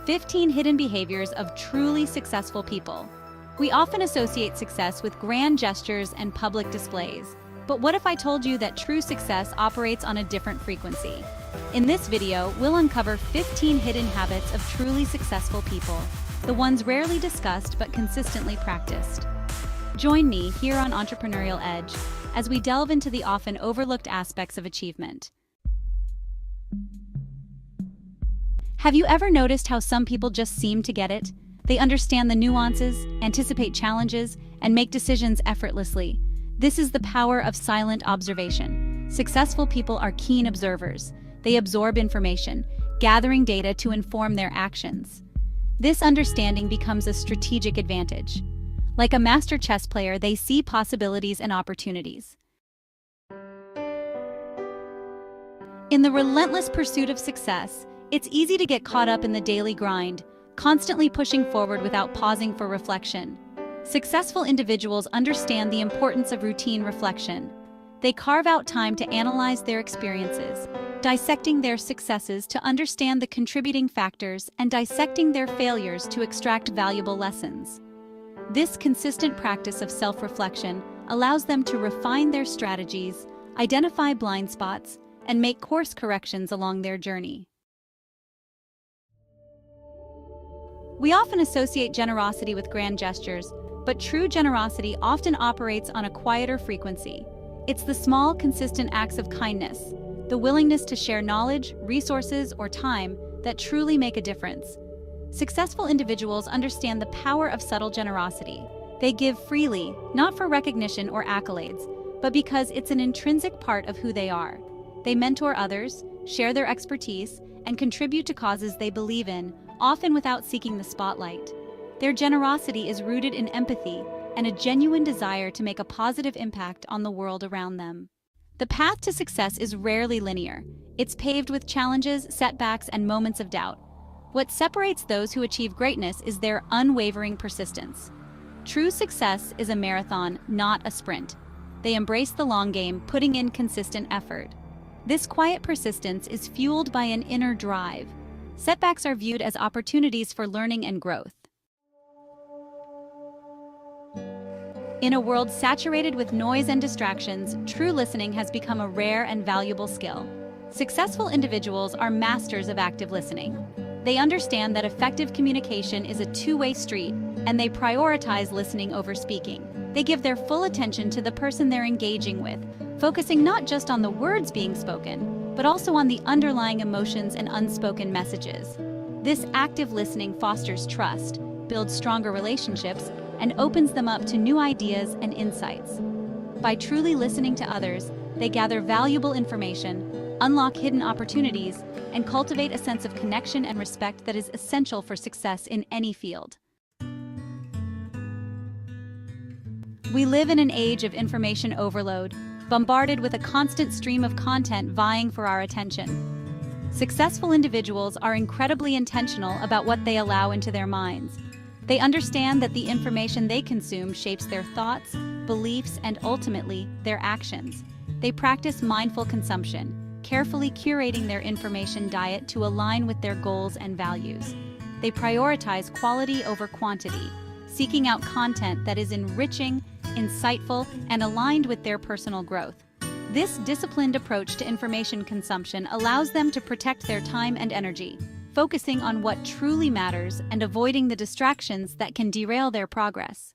15 hidden behaviors of truly successful people. We often associate success with grand gestures and public displays. But what if I told you that true success operates on a different frequency? In this video, we'll uncover 15 hidden habits of truly successful people, the ones rarely discussed but consistently practiced. Join me here on Entrepreneurial Edge as we delve into the often overlooked aspects of achievement. Have you ever noticed how some people just seem to get it? They understand the nuances, anticipate challenges, and make decisions effortlessly. This is the power of silent observation. Successful people are keen observers. They absorb information, gathering data to inform their actions. This understanding becomes a strategic advantage. Like a master chess player, they see possibilities and opportunities. In the relentless pursuit of success, it's easy to get caught up in the daily grind, constantly pushing forward without pausing for reflection. Successful individuals understand the importance of routine reflection. They carve out time to analyze their experiences, dissecting their successes to understand the contributing factors and dissecting their failures to extract valuable lessons. This consistent practice of self-reflection allows them to refine their strategies, identify blind spots, and make course corrections along their journey. We often associate generosity with grand gestures, but true generosity often operates on a quieter frequency. It's the small, consistent acts of kindness, the willingness to share knowledge, resources, or time that truly make a difference. Successful individuals understand the power of subtle generosity. They give freely, not for recognition or accolades, but because it's an intrinsic part of who they are. They mentor others, share their expertise, and contribute to causes they believe in, often without seeking the spotlight. Their generosity is rooted in empathy and a genuine desire to make a positive impact on the world around them. The path to success is rarely linear. It's paved with challenges, setbacks, and moments of doubt. What separates those who achieve greatness is their unwavering persistence. True success is a marathon, not a sprint. They embrace the long game, putting in consistent effort. This quiet persistence is fueled by an inner drive. Setbacks are viewed as opportunities for learning and growth. In a world saturated with noise and distractions, true listening has become a rare and valuable skill. Successful individuals are masters of active listening. They understand that effective communication is a two-way street, and they prioritize listening over speaking. They give their full attention to the person they're engaging with, focusing not just on the words being spoken, but also on the underlying emotions and unspoken messages. This active listening fosters trust, builds stronger relationships, and opens them up to new ideas and insights. By truly listening to others, they gather valuable information, unlock hidden opportunities, and cultivate a sense of connection and respect that is essential for success in any field. We live in an age of information overload, bombarded with a constant stream of content vying for our attention. Successful individuals are incredibly intentional about what they allow into their minds. They understand that the information they consume shapes their thoughts, beliefs, and ultimately, their actions. They practice mindful consumption, carefully curating their information diet to align with their goals and values. They prioritize quality over quantity, seeking out content that is enriching, insightful, and aligned with their personal growth. This disciplined approach to information consumption allows them to protect their time and energy, focusing on what truly matters and avoiding the distractions that can derail their progress.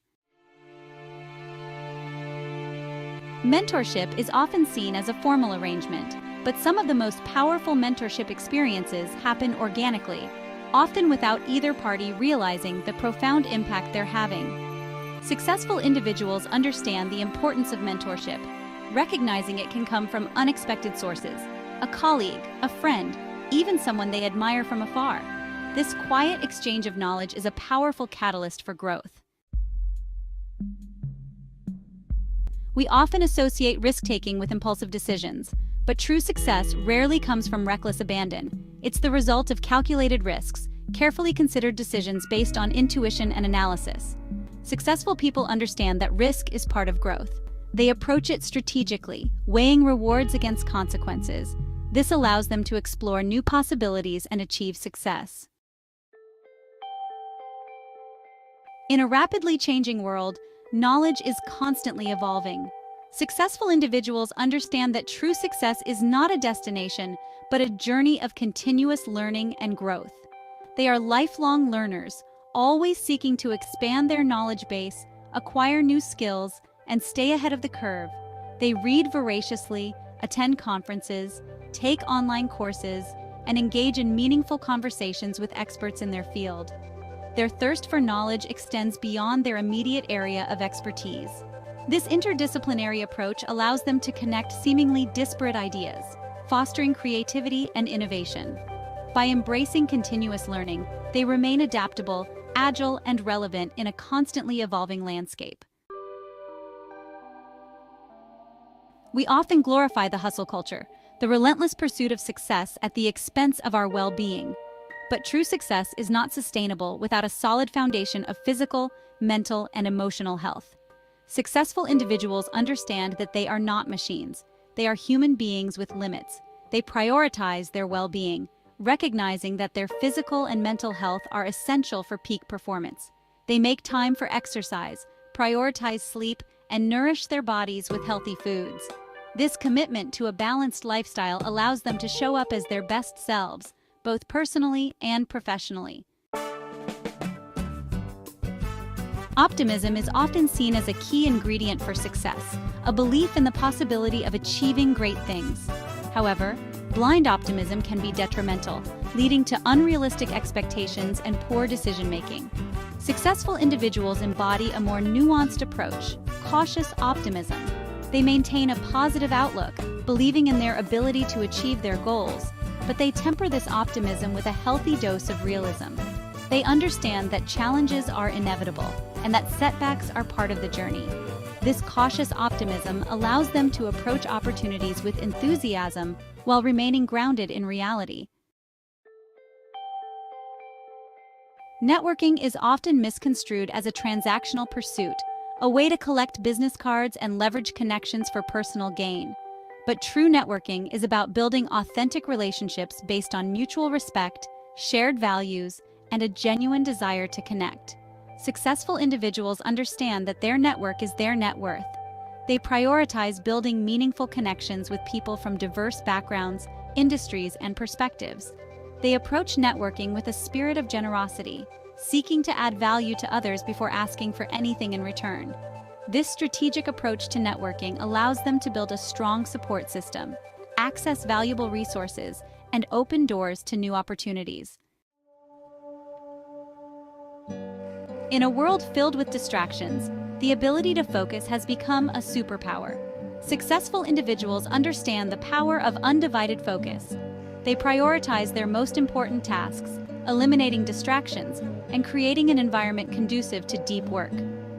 Mentorship is often seen as a formal arrangement, but some of the most powerful mentorship experiences happen organically, often without either party realizing the profound impact they're having. Successful individuals understand the importance of mentorship, recognizing it can come from unexpected sources: a colleague, a friend, even someone they admire from afar. This quiet exchange of knowledge is a powerful catalyst for growth. We often associate risk-taking with impulsive decisions, but true success rarely comes from reckless abandon. It's the result of calculated risks, carefully considered decisions based on intuition and analysis. Successful people understand that risk is part of growth. They approach it strategically, weighing rewards against consequences. This allows them to explore new possibilities and achieve success. In a rapidly changing world, knowledge is constantly evolving. Successful individuals understand that true success is not a destination, but a journey of continuous learning and growth. They are lifelong learners, always seeking to expand their knowledge base, acquire new skills, and stay ahead of the curve. They read voraciously, attend conferences, take online courses, and engage in meaningful conversations with experts in their field. Their thirst for knowledge extends beyond their immediate area of expertise. This interdisciplinary approach allows them to connect seemingly disparate ideas, fostering creativity and innovation. By embracing continuous learning, they remain adaptable, agile, and relevant in a constantly evolving landscape. We often glorify the hustle culture, the relentless pursuit of success at the expense of our well-being. But true success is not sustainable without a solid foundation of physical, mental, and emotional health. Successful individuals understand that they are not machines. They are human beings with limits. They prioritize their well-being, recognizing that their physical and mental health are essential for peak performance. They make time for exercise, prioritize sleep, and nourish their bodies with healthy foods. This commitment to a balanced lifestyle allows them to show up as their best selves, both personally and professionally. Optimism is often seen as a key ingredient for success, a belief in the possibility of achieving great things. However, blind optimism can be detrimental, leading to unrealistic expectations and poor decision-making. Successful individuals embody a more nuanced approach, cautious optimism. They maintain a positive outlook, believing in their ability to achieve their goals, but they temper this optimism with a healthy dose of realism. They understand that challenges are inevitable and that setbacks are part of the journey. This cautious optimism allows them to approach opportunities with enthusiasm while remaining grounded in reality. Networking is often misconstrued as a transactional pursuit, a way to collect business cards and leverage connections for personal gain. But true networking is about building authentic relationships based on mutual respect, shared values, and a genuine desire to connect. Successful individuals understand that their network is their net worth. They prioritize building meaningful connections with people from diverse backgrounds, industries, and perspectives. They approach networking with a spirit of generosity, seeking to add value to others before asking for anything in return. This strategic approach to networking allows them to build a strong support system, access valuable resources, and open doors to new opportunities. In a world filled with distractions, the ability to focus has become a superpower. Successful individuals understand the power of undivided focus. They prioritize their most important tasks, eliminating distractions, and creating an environment conducive to deep work.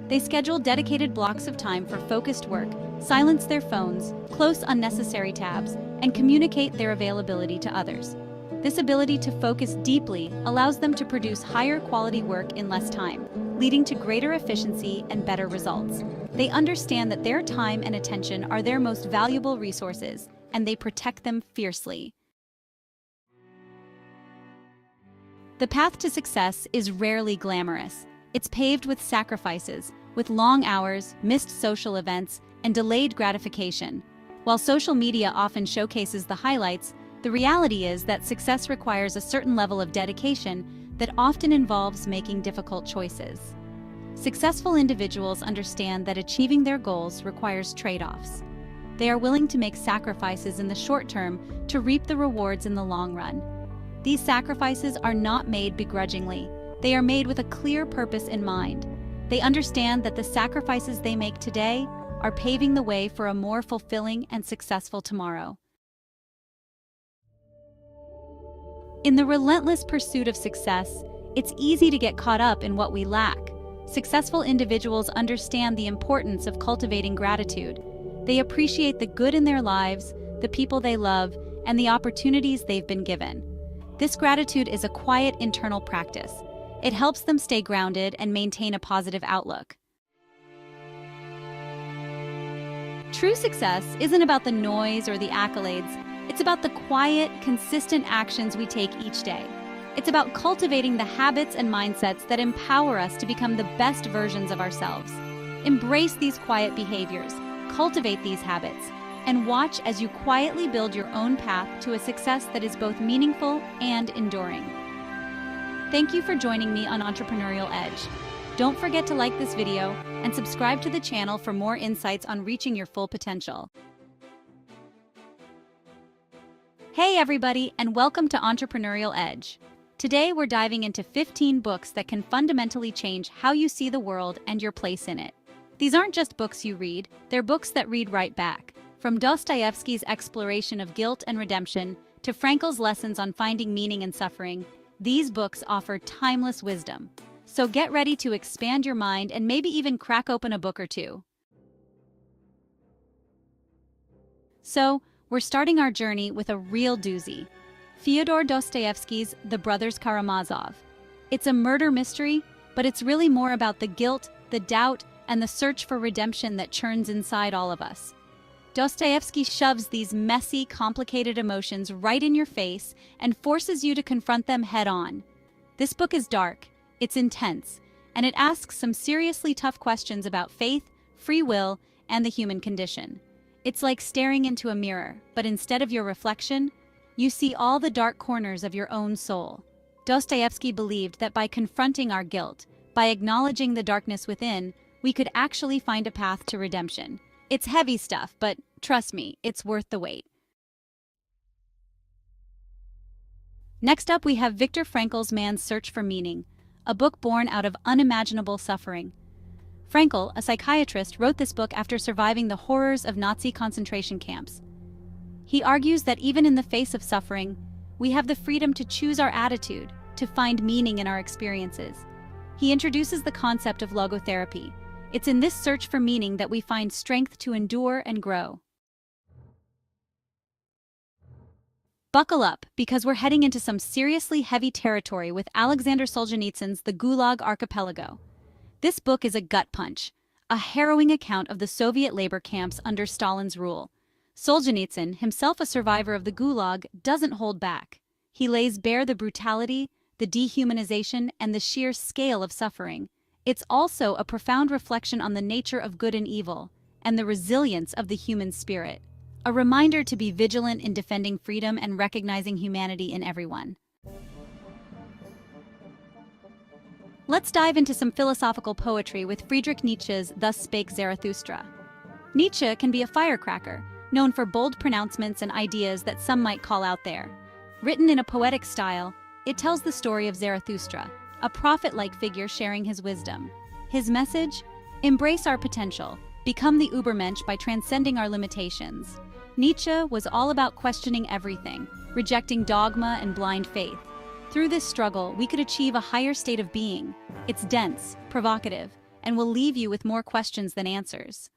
They schedule dedicated blocks of time for focused work, silence their phones, close unnecessary tabs, and communicate their availability to others. This ability to focus deeply allows them to produce higher quality work in less time, leading to greater efficiency and better results. They understand that their time and attention are their most valuable resources, and they protect them fiercely. The path to success is rarely glamorous. It's paved with sacrifices, with long hours, missed social events, and delayed gratification. While social media often showcases the highlights, the reality is that success requires a certain level of dedication that often involves making difficult choices. Successful individuals understand that achieving their goals requires trade-offs. They are willing to make sacrifices in the short term to reap the rewards in the long run. These sacrifices are not made begrudgingly. They are made with a clear purpose in mind. They understand that the sacrifices they make today are paving the way for a more fulfilling and successful tomorrow. In the relentless pursuit of success, it's easy to get caught up in what we lack. Successful individuals understand the importance of cultivating gratitude. They appreciate the good in their lives, the people they love, and the opportunities they've been given. This gratitude is a quiet internal practice. It helps them stay grounded and maintain a positive outlook. True success isn't about the noise or the accolades. It's about the quiet, consistent actions we take each day. It's about cultivating the habits and mindsets that empower us to become the best versions of ourselves. Embrace these quiet behaviors, cultivate these habits, and watch as you quietly build your own path to a success that is both meaningful and enduring. Thank you for joining me on Entrepreneurial Edge. Don't forget to like this video and subscribe to the channel for more insights on reaching your full potential. Hey everybody, and welcome to Entrepreneurial Edge. Today we're diving into 15 books that can fundamentally change how you see the world and your place in it. These aren't just books you read, they're books that read right back. From Dostoevsky's exploration of guilt and redemption to Frankl's lessons on finding meaning in suffering, these books offer timeless wisdom. So get ready to expand your mind and maybe even crack open a book or two. So, we're starting our journey with a real doozy. Fyodor Dostoevsky's The Brothers Karamazov. It's a murder mystery, but it's really more about the guilt, the doubt, and the search for redemption that churns inside all of us. Dostoevsky shoves these messy, complicated emotions right in your face and forces you to confront them head-on. This book is dark, it's intense, and it asks some seriously tough questions about faith, free will, and the human condition. It's like staring into a mirror, but instead of your reflection, you see all the dark corners of your own soul. Dostoevsky believed that by confronting our guilt, by acknowledging the darkness within, we could actually find a path to redemption. It's heavy stuff, but trust me, it's worth the wait. Next up, we have Viktor Frankl's Man's Search for Meaning, a book born out of unimaginable suffering. Frankl, a psychiatrist, wrote this book after surviving the horrors of Nazi concentration camps. He argues that even in the face of suffering, we have the freedom to choose our attitude, to find meaning in our experiences. He introduces the concept of logotherapy. It's in this search for meaning that we find strength to endure and grow. Buckle up, because we're heading into some seriously heavy territory with Alexander Solzhenitsyn's The Gulag Archipelago. This book is a gut punch, a harrowing account of the Soviet labor camps under Stalin's rule. Solzhenitsyn, himself a survivor of the Gulag, doesn't hold back. He lays bare the brutality, the dehumanization, and the sheer scale of suffering. It's also a profound reflection on the nature of good and evil, and the resilience of the human spirit. A reminder to be vigilant in defending freedom and recognizing humanity in everyone. Let's dive into some philosophical poetry with Friedrich Nietzsche's Thus Spake Zarathustra. Nietzsche can be a firecracker, known for bold pronouncements and ideas that some might call out there. Written in a poetic style, it tells the story of Zarathustra, a prophet-like figure sharing his wisdom. His message? Embrace our potential, become the Übermensch by transcending our limitations. Nietzsche was all about questioning everything, rejecting dogma and blind faith. Through this struggle, we could achieve a higher state of being. It's dense, provocative, and will leave you with more questions than answers.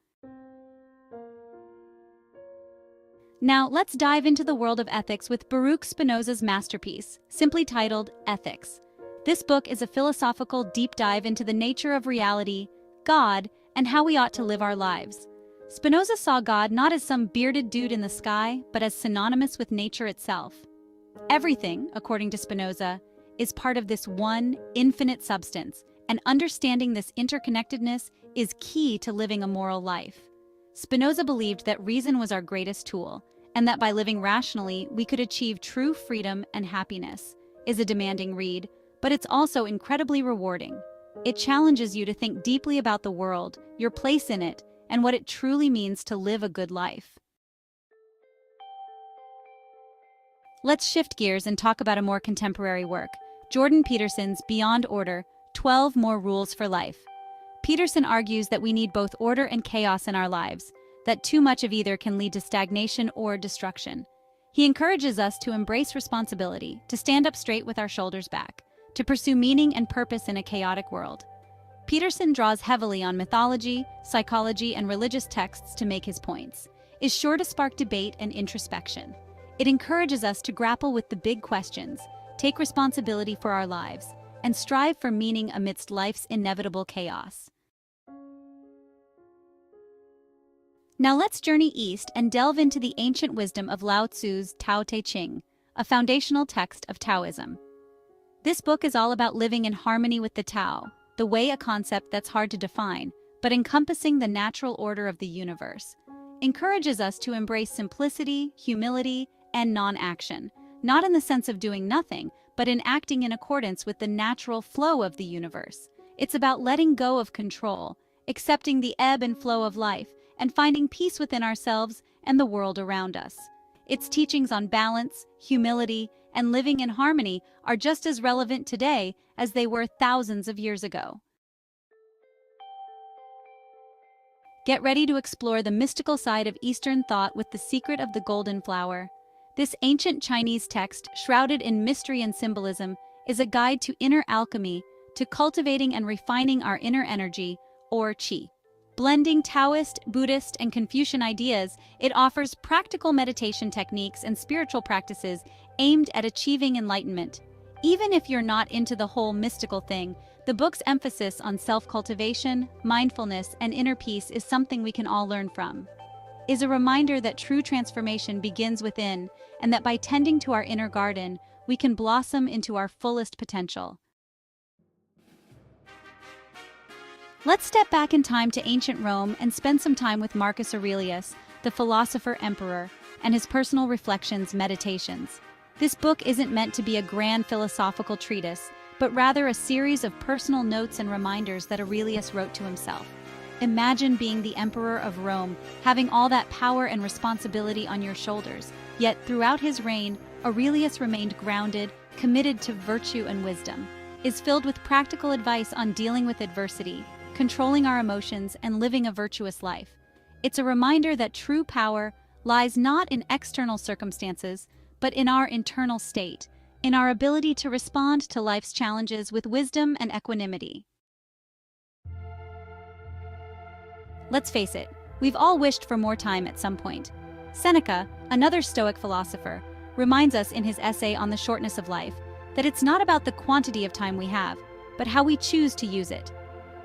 Now, let's dive into the world of ethics with Baruch Spinoza's masterpiece, simply titled Ethics. This book is a philosophical deep dive into the nature of reality, God, and how we ought to live our lives. Spinoza saw God not as some bearded dude in the sky, but as synonymous with nature itself. Everything, according to Spinoza, is part of this one, infinite substance, and understanding this interconnectedness is key to living a moral life. Spinoza believed that reason was our greatest tool, and that by living rationally, we could achieve true freedom and happiness. It's a demanding read, but it's also incredibly rewarding. It challenges you to think deeply about the world, your place in it, and what it truly means to live a good life. Let's shift gears and talk about a more contemporary work, Jordan Peterson's Beyond Order, 12 More Rules for Life. Peterson argues that we need both order and chaos in our lives, that too much of either can lead to stagnation or destruction. He encourages us to embrace responsibility, to stand up straight with our shoulders back, to pursue meaning and purpose in a chaotic world. Peterson draws heavily on mythology, psychology, and religious texts to make his points, is sure to spark debate and introspection. It encourages us to grapple with the big questions, take responsibility for our lives, and strive for meaning amidst life's inevitable chaos. Now let's journey east and delve into the ancient wisdom of Lao Tzu's Tao Te Ching, a foundational text of Taoism. This book is all about living in harmony with the Tao, the way, a concept that's hard to define, but encompassing the natural order of the universe. Encourages us to embrace simplicity, humility, and non-action, not in the sense of doing nothing, but in acting in accordance with the natural flow of the universe. It's about letting go of control, accepting the ebb and flow of life, and finding peace within ourselves and the world around us. Its teachings on balance, humility, and living in harmony are just as relevant today as they were thousands of years ago. Get ready to explore the mystical side of Eastern thought with The Secret of the Golden Flower. This ancient Chinese text, shrouded in mystery and symbolism, is a guide to inner alchemy, to cultivating and refining our inner energy, or qi. Blending Taoist, Buddhist, and Confucian ideas, it offers practical meditation techniques and spiritual practices aimed at achieving enlightenment. Even if you're not into the whole mystical thing, the book's emphasis on self-cultivation, mindfulness, and inner peace is something we can all learn from. Is a reminder that true transformation begins within, and that by tending to our inner garden, we can blossom into our fullest potential. Let's step back in time to ancient Rome and spend some time with Marcus Aurelius, the philosopher-emperor, and his personal reflections, meditations. This book isn't meant to be a grand philosophical treatise, but rather a series of personal notes and reminders that Aurelius wrote to himself. Imagine being the emperor of Rome, having all that power and responsibility on your shoulders. Yet throughout his reign, Aurelius remained grounded, committed to virtue and wisdom. Is filled with practical advice on dealing with adversity, controlling our emotions, and living a virtuous life. It's a reminder that true power lies not in external circumstances, but in our internal state, in our ability to respond to life's challenges with wisdom and equanimity. Let's face it, we've all wished for more time at some point. Seneca, another Stoic philosopher, reminds us in his essay on the shortness of life that it's not about the quantity of time we have, but how we choose to use it.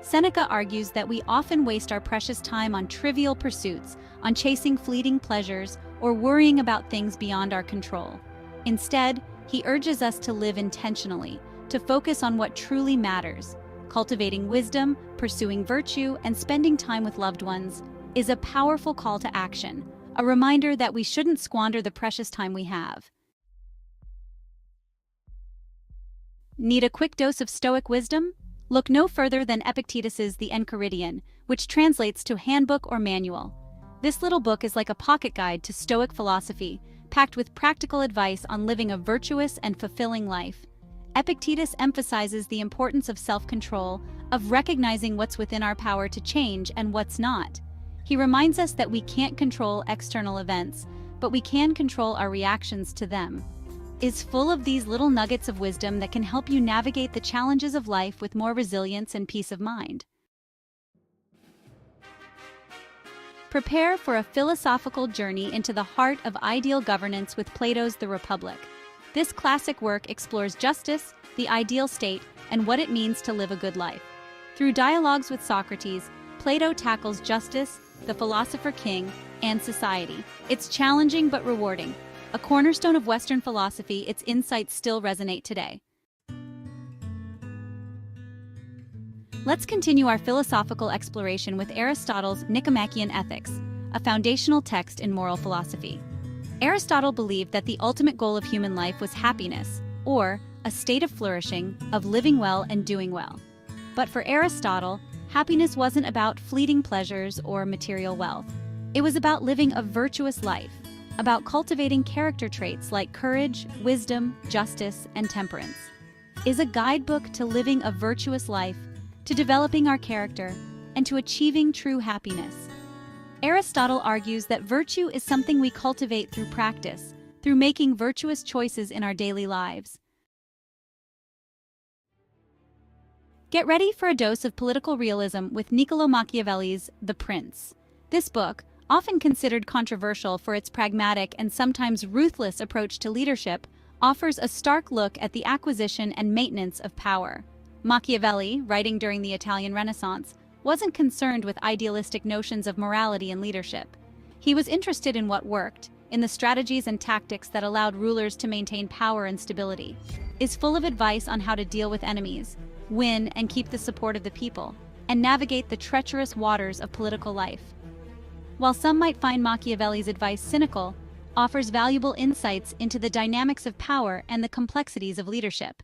Seneca argues that we often waste our precious time on trivial pursuits, on chasing fleeting pleasures, or worrying about things beyond our control. Instead, he urges us to live intentionally, to focus on what truly matters. Cultivating wisdom, pursuing virtue, and spending time with loved ones is a powerful call to action, a reminder that we shouldn't squander the precious time we have. Need a quick dose of Stoic wisdom? Look no further than Epictetus's The Enchiridion, which translates to handbook or manual. This little book is like a pocket guide to Stoic philosophy, packed with practical advice on living a virtuous and fulfilling life. Epictetus emphasizes the importance of self-control, of recognizing what's within our power to change and what's not. He reminds us that we can't control external events, but we can control our reactions to them. Is full of these little nuggets of wisdom that can help you navigate the challenges of life with more resilience and peace of mind. Prepare for a philosophical journey into the heart of ideal governance with Plato's The Republic. This classic work explores justice, the ideal state, and what it means to live a good life. Through dialogues with Socrates, Plato tackles justice, the philosopher king, and society. It's challenging but rewarding. A cornerstone of Western philosophy, its insights still resonate today. Let's continue our philosophical exploration with Aristotle's Nicomachean Ethics, a foundational text in moral philosophy. Aristotle believed that the ultimate goal of human life was happiness, or a state of flourishing, of living well and doing well. But for Aristotle, happiness wasn't about fleeting pleasures or material wealth. It was about living a virtuous life, about cultivating character traits like courage, wisdom, justice, and temperance. Is a guidebook to living a virtuous life, to developing our character, and to achieving true happiness. Aristotle argues that virtue is something we cultivate through practice, through making virtuous choices in our daily lives. Get ready for a dose of political realism with Niccolò Machiavelli's The Prince. This book, often considered controversial for its pragmatic and sometimes ruthless approach to leadership, offers a stark look at the acquisition and maintenance of power. Machiavelli, writing during the Italian Renaissance, wasn't concerned with idealistic notions of morality and leadership. He was interested in what worked, in the strategies and tactics that allowed rulers to maintain power and stability, is full of advice on how to deal with enemies, win and keep the support of the people, and navigate the treacherous waters of political life. While some might find Machiavelli's advice cynical, offers valuable insights into the dynamics of power and the complexities of leadership.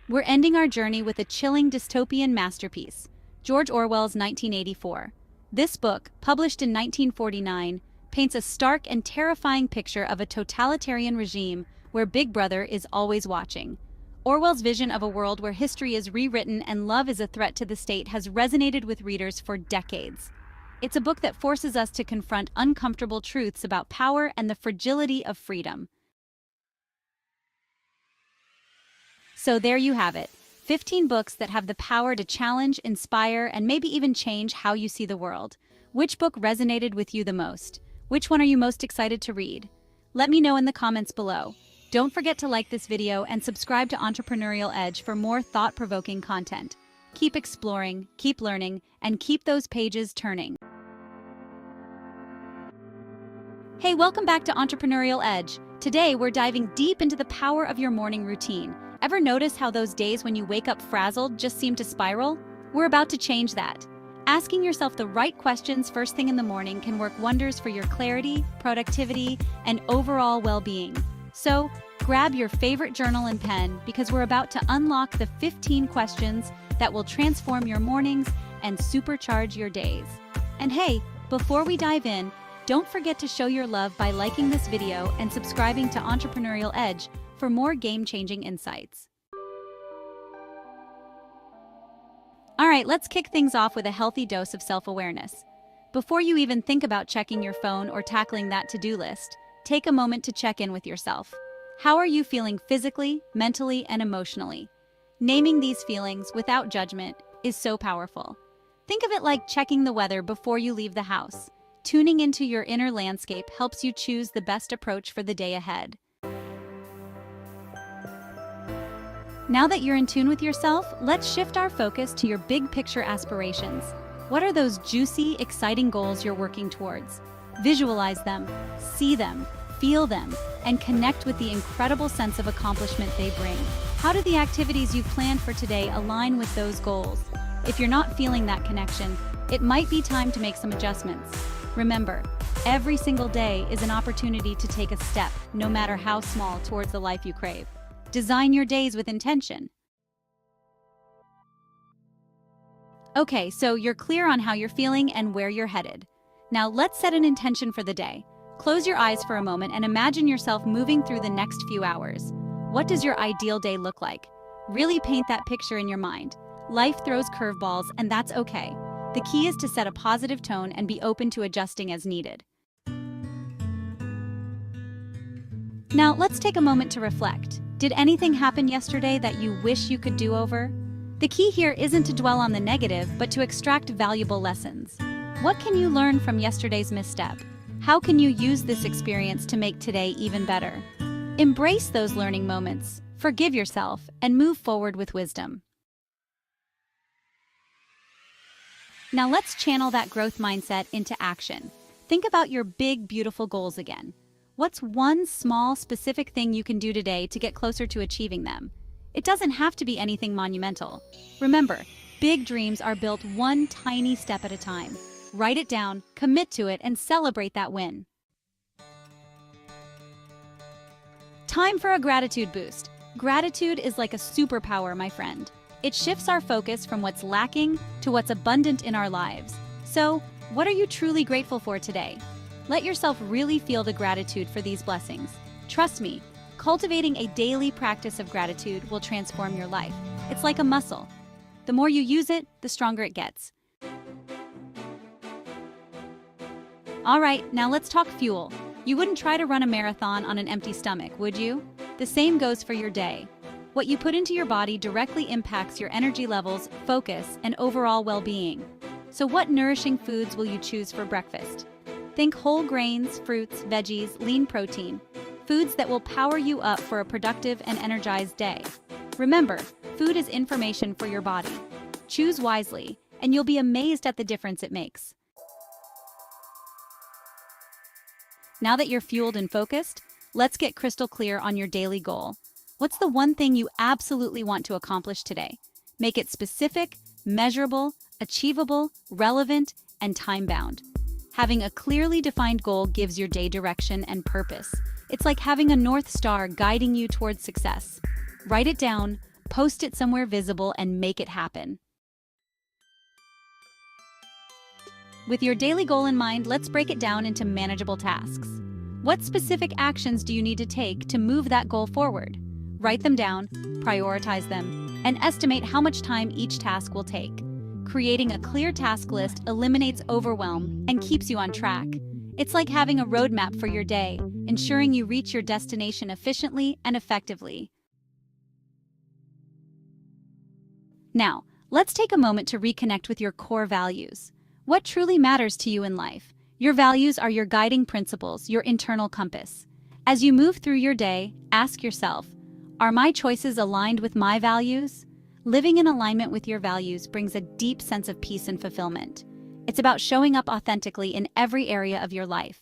We're ending our journey with a chilling dystopian masterpiece, George Orwell's 1984. This book, published in 1949, paints a stark and terrifying picture of a totalitarian regime where Big Brother is always watching. Orwell's vision of a world where history is rewritten and love is a threat to the state has resonated with readers for decades. It's a book that forces us to confront uncomfortable truths about power and the fragility of freedom. So there you have it, 15 books that have the power to challenge, inspire, and maybe even change how you see the world. Which book resonated with you the most? Which one are you most excited to read? Let me know in the comments below. Don't forget to like this video and subscribe to Entrepreneurial Edge for more thought-provoking content. Keep exploring, keep learning, and keep those pages turning. Hey, welcome back to Entrepreneurial Edge. Today, we're diving deep into the power of your morning routine. Ever notice how those days when you wake up frazzled just seem to spiral? We're about to change that. Asking yourself the right questions first thing in the morning can work wonders for your clarity, productivity, and overall well-being. So, grab your favorite journal and pen because we're about to unlock the 15 questions that will transform your mornings and supercharge your days. And hey, before we dive in, don't forget to show your love by liking this video and subscribing to Entrepreneurial Edge for more game-changing insights. All right, let's kick things off with a healthy dose of self-awareness. Before you even think about checking your phone or tackling that to-do list, take a moment to check in with yourself. How are you feeling physically, mentally, and emotionally? Naming these feelings without judgment is so powerful. Think of it like checking the weather before you leave the house. Tuning into your inner landscape helps you choose the best approach for the day ahead. Now that you're in tune with yourself, let's shift our focus to your big picture aspirations. What are those juicy, exciting goals you're working towards? Visualize them, see them, feel them, and connect with the incredible sense of accomplishment they bring. How do the activities you've planned for today align with those goals? If you're not feeling that connection, it might be time to make some adjustments. Remember, every single day is an opportunity to take a step, no matter how small, towards the life you crave. Design your days with intention. Okay, so you're clear on how you're feeling and where you're headed. Now let's set an intention for the day. Close your eyes for a moment and imagine yourself moving through the next few hours. What does your ideal day look like? Really paint that picture in your mind. Life throws curveballs, and that's okay. The key is to set a positive tone and be open to adjusting as needed. Now let's take a moment to reflect. Did anything happen yesterday that you wish you could do over? The key here isn't to dwell on the negative, but to extract valuable lessons. What can you learn from yesterday's misstep? How can you use this experience to make today even better? Embrace those learning moments, forgive yourself, and move forward with wisdom. Now let's channel that growth mindset into action. Think about your big, beautiful goals again. What's one small, specific thing you can do today to get closer to achieving them? It doesn't have to be anything monumental. Remember, big dreams are built one tiny step at a time. Write it down, commit to it, and celebrate that win. Time for a gratitude boost. Gratitude is like a superpower, my friend. It shifts our focus from what's lacking to what's abundant in our lives. So, what are you truly grateful for today? Let yourself really feel the gratitude for these blessings. Trust me, cultivating a daily practice of gratitude will transform your life. It's like a muscle. The more you use it, the stronger it gets. All right, now let's talk fuel. You wouldn't try to run a marathon on an empty stomach, would you? The same goes for your day. What you put into your body directly impacts your energy levels, focus, and overall well-being. So what nourishing foods will you choose for breakfast? Think whole grains, fruits, veggies, lean protein. Foods that will power you up for a productive and energized day. Remember, food is information for your body. Choose wisely, and you'll be amazed at the difference it makes. Now that you're fueled and focused, let's get crystal clear on your daily goal. What's the one thing you absolutely want to accomplish today? Make it specific, measurable, achievable, relevant, and time-bound. Having a clearly defined goal gives your day direction and purpose. It's like having a North Star guiding you towards success. Write it down, post it somewhere visible, and make it happen. With your daily goal in mind, let's break it down into manageable tasks. What specific actions do you need to take to move that goal forward? Write them down, prioritize them, and estimate how much time each task will take. Creating a clear task list eliminates overwhelm and keeps you on track. It's like having a roadmap for your day, ensuring you reach your destination efficiently and effectively. Now, let's take a moment to reconnect with your core values. What truly matters to you in life? Your values are your guiding principles, your internal compass. As you move through your day, ask yourself, are my choices aligned with my values? Living in alignment with your values brings a deep sense of peace and fulfillment. It's about showing up authentically in every area of your life.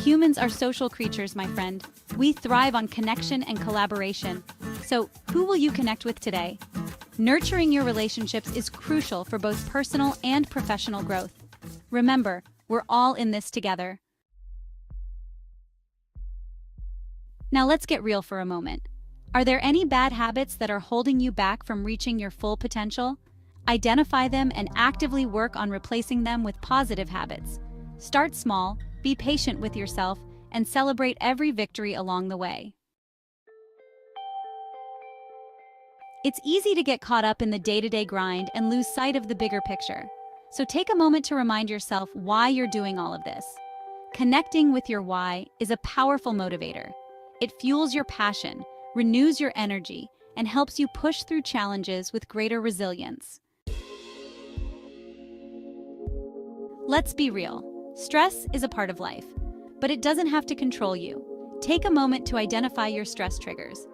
Humans are social creatures, my friend. We thrive on connection and collaboration. So, who will you connect with today? Nurturing your relationships is crucial for both personal and professional growth. Remember, we're all in this together. Now let's get real for a moment. Are there any bad habits that are holding you back from reaching your full potential? Identify them and actively work on replacing them with positive habits. Start small, be patient with yourself, and celebrate every victory along the way. It's easy to get caught up in the day-to-day grind and lose sight of the bigger picture. So take a moment to remind yourself why you're doing all of this. Connecting with your why is a powerful motivator. It fuels your passion, renews your energy, and helps you push through challenges with greater resilience. Let's be real. Stress is a part of life, but it doesn't have to control you. Take a moment to identify your stress triggers.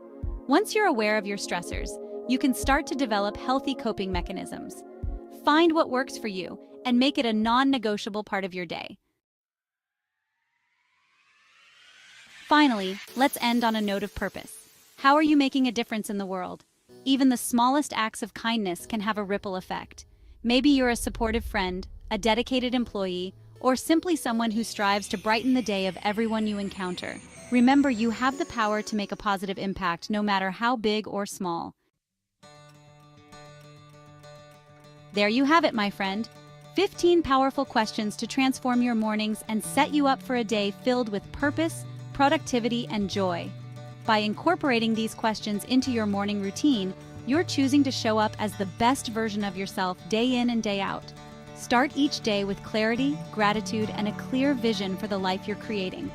Once you're aware of your stressors, you can start to develop healthy coping mechanisms. Find what works for you and make it a non-negotiable part of your day. Finally, let's end on a note of purpose. How are you making a difference in the world? Even the smallest acts of kindness can have a ripple effect. Maybe you're a supportive friend, a dedicated employee, or simply someone who strives to brighten the day of everyone you encounter. Remember, you have the power to make a positive impact no matter how big or small. There you have it, my friend. 15 powerful questions to transform your mornings and set you up for a day filled with purpose, productivity, and joy. By incorporating these questions into your morning routine, you're choosing to show up as the best version of yourself day in and day out. Start each day with clarity, gratitude, and a clear vision for the life you're creating.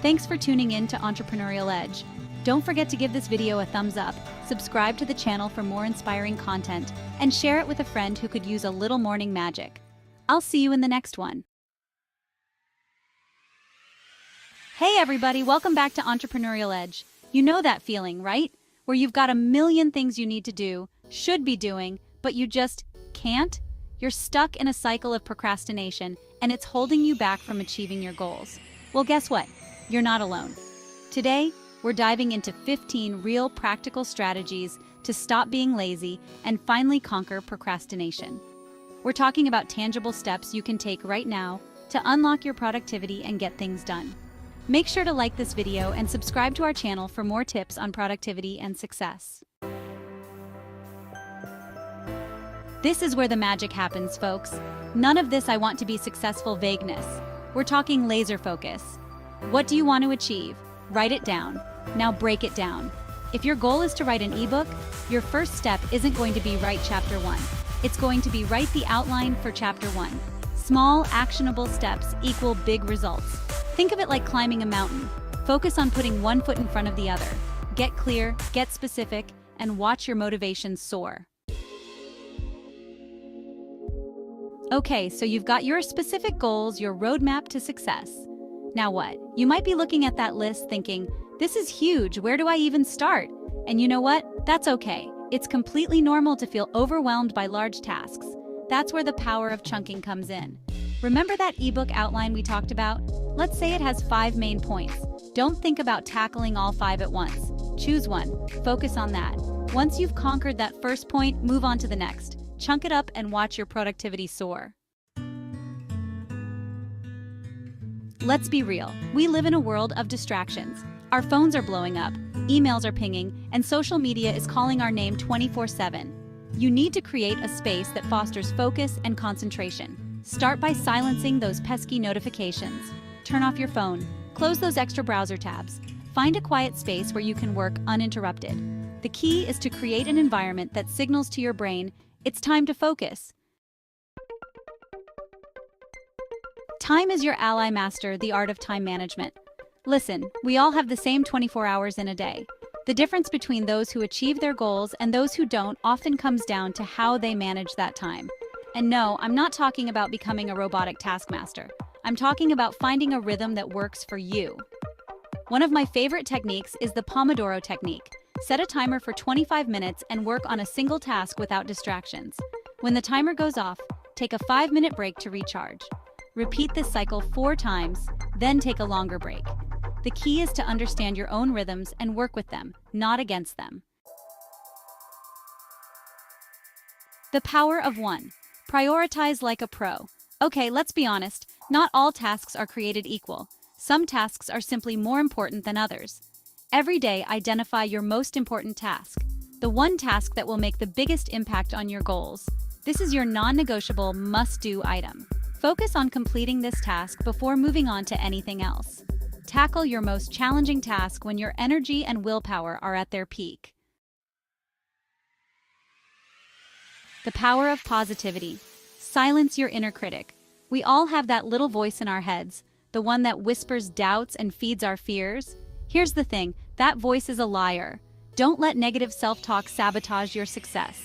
Thanks for tuning in to Entrepreneurial Edge. Don't forget to give this video a thumbs up, subscribe to the channel for more inspiring content, and share it with a friend who could use a little morning magic. I'll see you in the next one. Hey everybody, welcome back to Entrepreneurial Edge. You know that feeling, right? Where you've got a million things you need to do, should be doing, but you just can't? You're stuck in a cycle of procrastination, and it's holding you back from achieving your goals. Well, guess what? You're not alone. Today, we're diving into 15 real practical strategies to stop being lazy and finally conquer procrastination. We're talking about tangible steps you can take right now to unlock your productivity and get things done. Make sure to like this video and subscribe to our channel for more tips on productivity and success. This is where the magic happens, folks. None of this "I want to be successful" vagueness. We're talking laser focus. What do you want to achieve? Write it down. Now break it down. If your goal is to write an ebook, your first step isn't going to be write chapter 1. It's going to be write the outline for chapter 1. Small, actionable steps equal big results. Think of it like climbing a mountain. Focus on putting one foot in front of the other. Get clear, get specific, and watch your motivation soar. Okay, so you've got your specific goals, your roadmap to success. Now what? You might be looking at that list thinking, this is huge, where do I even start? And you know what? That's okay. It's completely normal to feel overwhelmed by large tasks. That's where the power of chunking comes in. Remember that ebook outline we talked about? Let's say it has 5 main points. Don't think about tackling all 5 at once. Choose one, focus on that. Once you've conquered that first point, move on to the next. Chunk it up and watch your productivity soar. Let's be real, we live in a world of distractions. Our phones are blowing up, emails are pinging, and social media is calling our name 24/7. You need to create a space that fosters focus and concentration. Start by silencing those pesky notifications. Turn off your phone, close those extra browser tabs. Find a quiet space where you can work uninterrupted. The key is to create an environment that signals to your brain, it's time to focus. Time is your ally. Master the art of time management. Listen, we all have the same 24 hours in a day. The difference between those who achieve their goals and those who don't often comes down to how they manage that time. And no, I'm not talking about becoming a robotic taskmaster. I'm talking about finding a rhythm that works for you. One of my favorite techniques is the Pomodoro technique. Set a timer for 25 minutes and work on a single task without distractions. When the timer goes off, take a 5-minute break to recharge. Repeat this cycle 4 times, then take a longer break. The key is to understand your own rhythms and work with them, not against them. The power of 1. Prioritize like a pro. Okay, let's be honest, not all tasks are created equal. Some tasks are simply more important than others. Every day, identify your most important task, the one task that will make the biggest impact on your goals. This is your non-negotiable must-do item. Focus on completing this task before moving on to anything else. Tackle your most challenging task when your energy and willpower are at their peak. The power of positivity. Silence your inner critic. We all have that little voice in our heads, the one that whispers doubts and feeds our fears. Here's the thing, that voice is a liar. Don't let negative self-talk sabotage your success.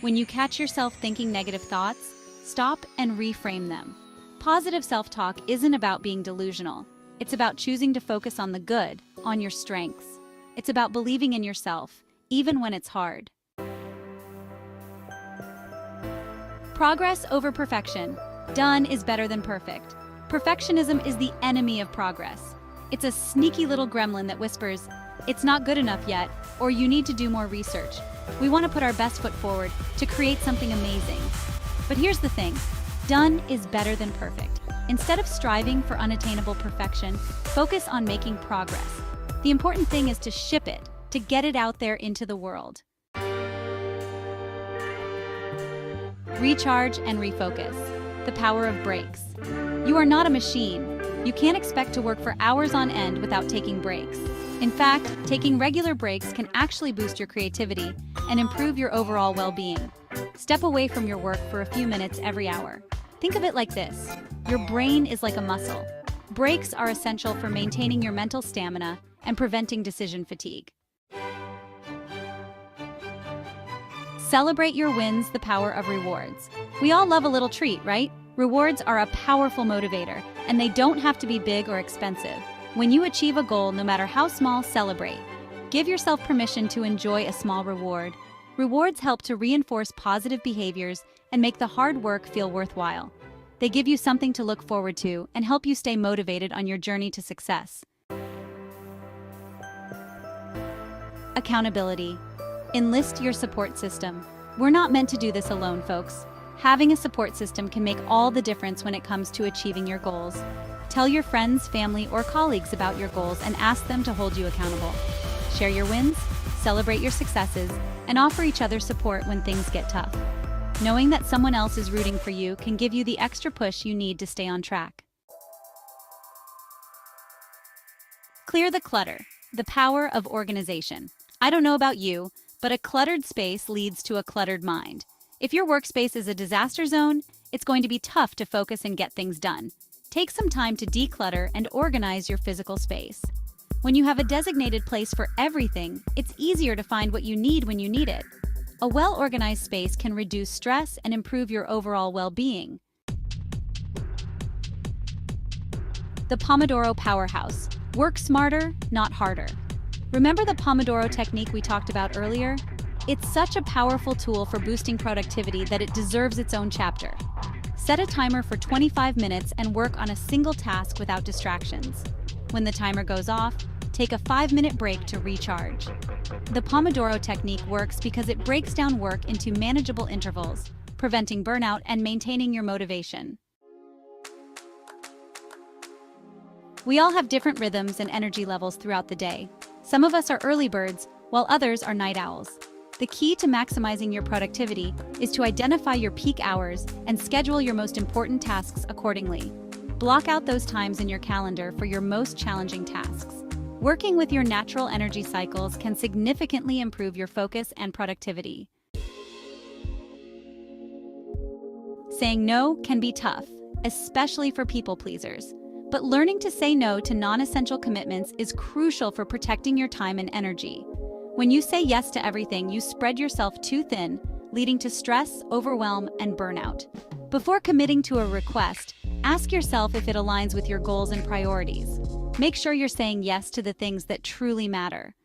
When you catch yourself thinking negative thoughts, stop and reframe them. Positive self-talk isn't about being delusional. It's about choosing to focus on the good, on your strengths. It's about believing in yourself, even when it's hard. Progress over perfection. Done is better than perfect. Perfectionism is the enemy of progress. It's a sneaky little gremlin that whispers, "It's not good enough yet," or "You need to do more research." We want to put our best foot forward to create something amazing. But here's the thing, done is better than perfect. Instead of striving for unattainable perfection, focus on making progress. The important thing is to ship it, to get it out there into the world. Recharge and refocus. The power of breaks. You are not a machine. You can't expect to work for hours on end without taking breaks. In fact, taking regular breaks can actually boost your creativity and improve your overall well-being. Step away from your work for a few minutes every hour. Think of it like this. Your brain is like a muscle. Breaks are essential for maintaining your mental stamina and preventing decision fatigue. Celebrate your wins. The power of rewards. We all love a little treat, right? Rewards are a powerful motivator, and they don't have to be big or expensive. When you achieve a goal, no matter how small, celebrate. Give yourself permission to enjoy a small reward. Rewards help to reinforce positive behaviors and make the hard work feel worthwhile. They give you something to look forward to and help you stay motivated on your journey to success. Accountability. Enlist your support system. We're not meant to do this alone, folks. Having a support system can make all the difference when it comes to achieving your goals. Tell your friends, family, or colleagues about your goals and ask them to hold you accountable. Share your wins, celebrate your successes, and offer each other support when things get tough. Knowing that someone else is rooting for you can give you the extra push you need to stay on track. Clear the clutter. The power of organization. I don't know about you, but a cluttered space leads to a cluttered mind. If your workspace is a disaster zone, it's going to be tough to focus and get things done. Take some time to declutter and organize your physical space. When you have a designated place for everything, it's easier to find what you need when you need it. A well-organized space can reduce stress and improve your overall well-being. The Pomodoro Powerhouse. Work smarter, not harder. Remember the Pomodoro technique we talked about earlier? It's such a powerful tool for boosting productivity that it deserves its own chapter. Set a timer for 25 minutes and work on a single task without distractions. When the timer goes off, take a 5-minute break to recharge. The Pomodoro technique works because it breaks down work into manageable intervals, preventing burnout and maintaining your motivation. We all have different rhythms and energy levels throughout the day. Some of us are early birds, while others are night owls. The key to maximizing your productivity is to identify your peak hours and schedule your most important tasks accordingly. Block out those times in your calendar for your most challenging tasks. Working with your natural energy cycles can significantly improve your focus and productivity. Saying no can be tough, especially for people pleasers. But learning to say no to non-essential commitments is crucial for protecting your time and energy. When you say yes to everything, you spread yourself too thin, leading to stress, overwhelm, and burnout. Before committing to a request, ask yourself if it aligns with your goals and priorities. Make sure you're saying yes to the things that truly matter.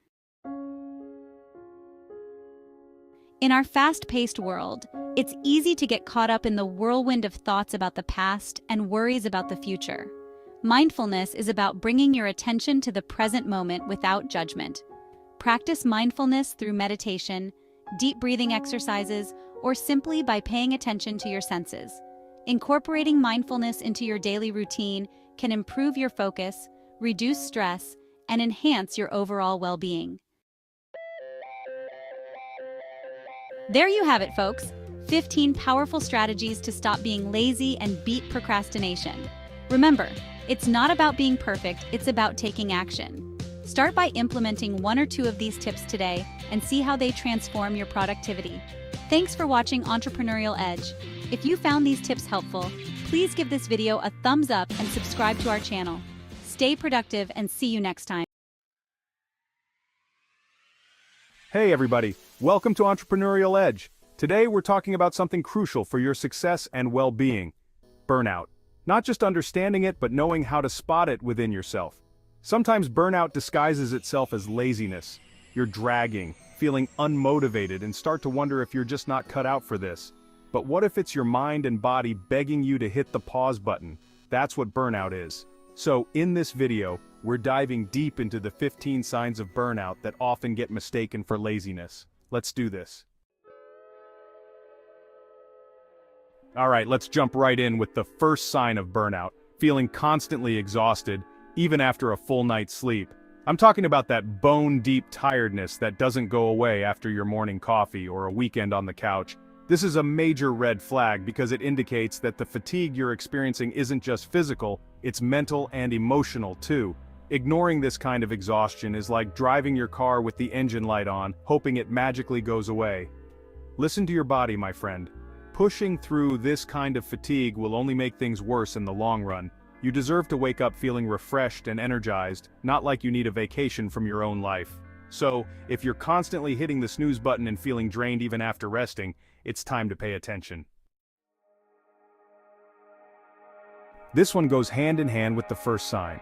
In our fast-paced world, it's easy to get caught up in the whirlwind of thoughts about the past and worries about the future. Mindfulness is about bringing your attention to the present moment without judgment. Practice mindfulness through meditation, deep breathing exercises, or simply by paying attention to your senses. Incorporating mindfulness into your daily routine can improve your focus, reduce stress, and enhance your overall well-being. There you have it, folks. 15 powerful strategies to stop being lazy and beat procrastination. Remember, it's not about being perfect, it's about taking action. Start by implementing 1 or 2 of these tips today and see how they transform your productivity. Thanks for watching Entrepreneurial Edge. If you found these tips helpful, please give this video a thumbs up and subscribe to our channel. Stay productive and see you next time. Hey everybody, welcome to Entrepreneurial Edge. Today we're talking about something crucial for your success and well-being: burnout. Not just understanding it, but knowing how to spot it within yourself. Sometimes burnout disguises itself as laziness. You're dragging, feeling unmotivated, and start to wonder if you're just not cut out for this. But what if it's your mind and body begging you to hit the pause button? That's what burnout is. So, in this video, we're diving deep into the 15 signs of burnout that often get mistaken for laziness. Let's do this. Alright, let's jump right in with the first sign of burnout: feeling constantly exhausted, even after a full night's sleep. I'm talking about that bone-deep tiredness that doesn't go away after your morning coffee or a weekend on the couch. This is a major red flag because it indicates that the fatigue you're experiencing isn't just physical, it's mental and emotional too. Ignoring this kind of exhaustion is like driving your car with the engine light on, hoping it magically goes away. Listen to your body, my friend. Pushing through this kind of fatigue will only make things worse in the long run. You deserve to wake up feeling refreshed and energized, not like you need a vacation from your own life. So, if you're constantly hitting the snooze button and feeling drained even after resting, it's time to pay attention. This one goes hand in hand with the first sign.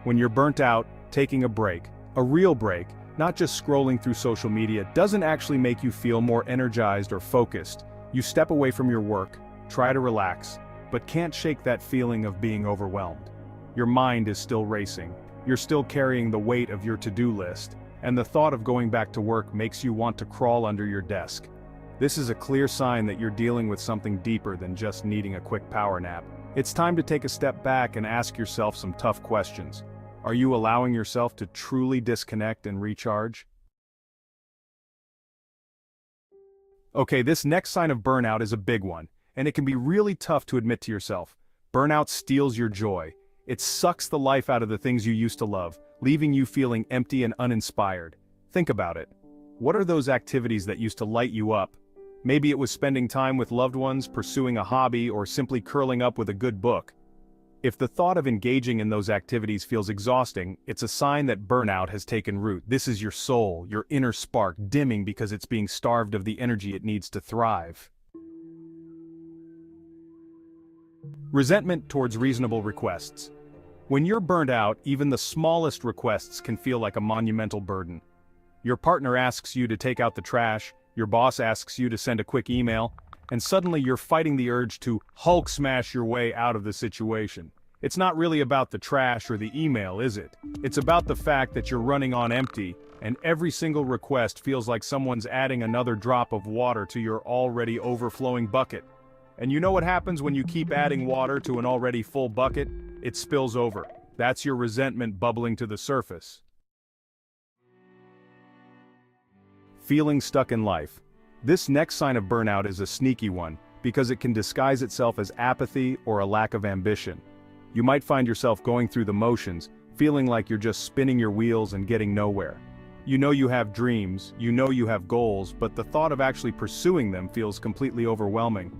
When you're burnt out, taking a real break, not just scrolling through social media, doesn't actually make you feel more energized or focused. You step away from your work, try to relax, but can't shake that feeling of being overwhelmed. Your mind is still racing. You're still carrying the weight of your to-do list, and the thought of going back to work makes you want to crawl under your desk. This is a clear sign that you're dealing with something deeper than just needing a quick power nap. It's time to take a step back and ask yourself some tough questions. Are you allowing yourself to truly disconnect and recharge? Okay, this next sign of burnout is a big one, and it can be really tough to admit to yourself. Burnout steals your joy. It sucks the life out of the things you used to love, leaving you feeling empty and uninspired. Think about it. What are those activities that used to light you up? Maybe it was spending time with loved ones, pursuing a hobby, or simply curling up with a good book. If the thought of engaging in those activities feels exhausting, it's a sign that burnout has taken root. This is your soul, your inner spark, dimming because it's being starved of the energy it needs to thrive. Resentment towards reasonable requests. When you're burnt out, even the smallest requests can feel like a monumental burden. Your partner asks you to take out the trash, your boss asks you to send a quick email, and suddenly you're fighting the urge to Hulk smash your way out of the situation. It's not really about the trash or the email, is it? It's about the fact that you're running on empty, and every single request feels like someone's adding another drop of water to your already overflowing bucket. And you know what happens when you keep adding water to an already full bucket? It spills over. That's your resentment bubbling to the surface. Feeling stuck in life. This next sign of burnout is a sneaky one, because it can disguise itself as apathy or a lack of ambition. You might find yourself going through the motions, feeling like you're just spinning your wheels and getting nowhere. You know you have dreams, you know you have goals, but the thought of actually pursuing them feels completely overwhelming.